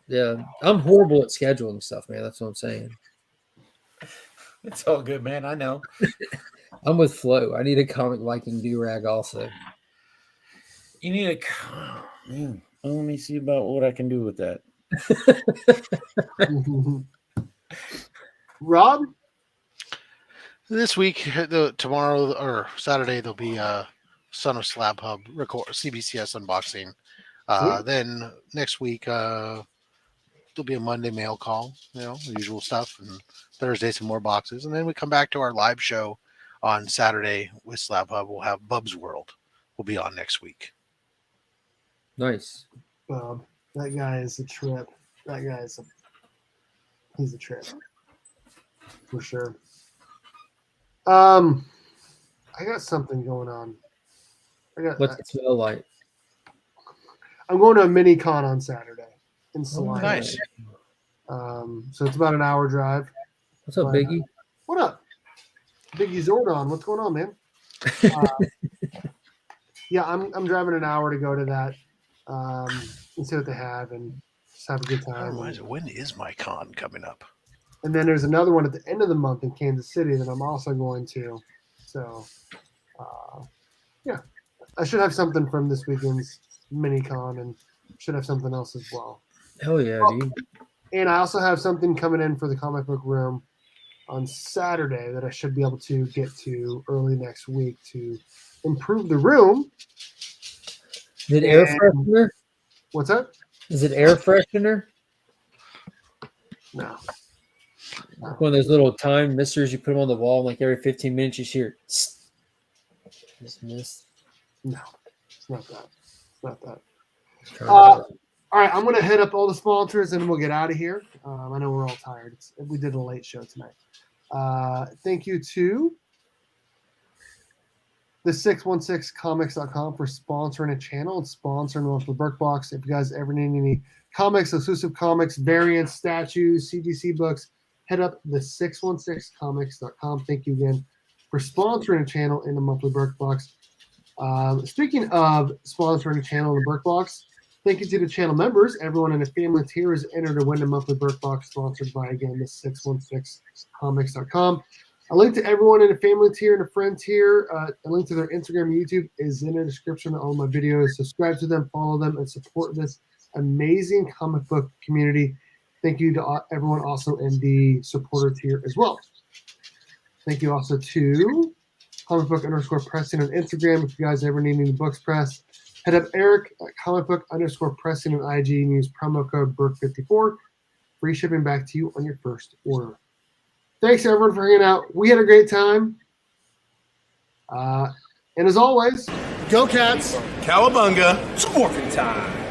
Yeah, I'm horrible at scheduling stuff, man. That's what I'm saying. It's all good, man. I know. I'm with Flo. I need a comic Viking do-rag also. You need let me see about what I can do with that. Rob? This week, tomorrow or Saturday, there'll be a Son of Slab Hub CBCS unboxing. Then next week, there'll be a Monday mail call, the usual stuff, and Thursday some more boxes, and then we come back to our live show on Saturday with Slab Hub. We'll have Bub's World. Will be on next week. Nice. Bub, that guy is a trip. He's a trip for sure. I got something going on. What's it smell like? I'm going to a mini con on Saturday in Salina. Nice. So it's about an hour drive. What's up, Biggie? What up? Biggie Zordon, what's going on, man? Yeah, I'm driving an hour to go to that and see what they have and just have a good time. When is my con coming up? And then there's another one at the end of the month in Kansas City that I'm also going to. So, yeah, I should have something from this weekend's mini con and should have something else as well. Hell yeah, dude. And I also have something coming in for the comic book room on Saturday that I should be able to get to early next week to improve the room. Is it air freshener? What's that? Is it air freshener? No. One of those little time misters you put them on the wall, like every 15 minutes you hear just miss. No, it's not that. It's not that. All right, I'm going to hit up all the sponsors and we'll get out of here. I know we're all tired. We did a late show tonight. Thank you to the 616comics.com for sponsoring a channel and sponsoring the monthly Burke Box. If you guys ever need any comics, exclusive comics, variants, statues, CGC books, head up the 616comics.com. Thank you again for sponsoring a channel in the monthly Burke Box. Speaking of sponsoring a channel in the Burke Box, thank you to the channel members. Everyone in the family tier is entered to win a monthly Burke Box sponsored by, again, the 616comics.com. A link to everyone in the family tier and the friend tier, a link to their Instagram and YouTube is in the description of all my videos. Subscribe to them, follow them, and support this amazing comic book community. Thank you to everyone also in the supporter tier as well. Thank you also to comic_book_pressing on Instagram. If you guys ever need any books pressed, head up Eric at comic_book_pressing on IG and use promo code BURK54. Free shipping back to you on your first order. Thanks, everyone, for hanging out. We had a great time. And as always, go Cats. Cowabunga. It's Morphin time.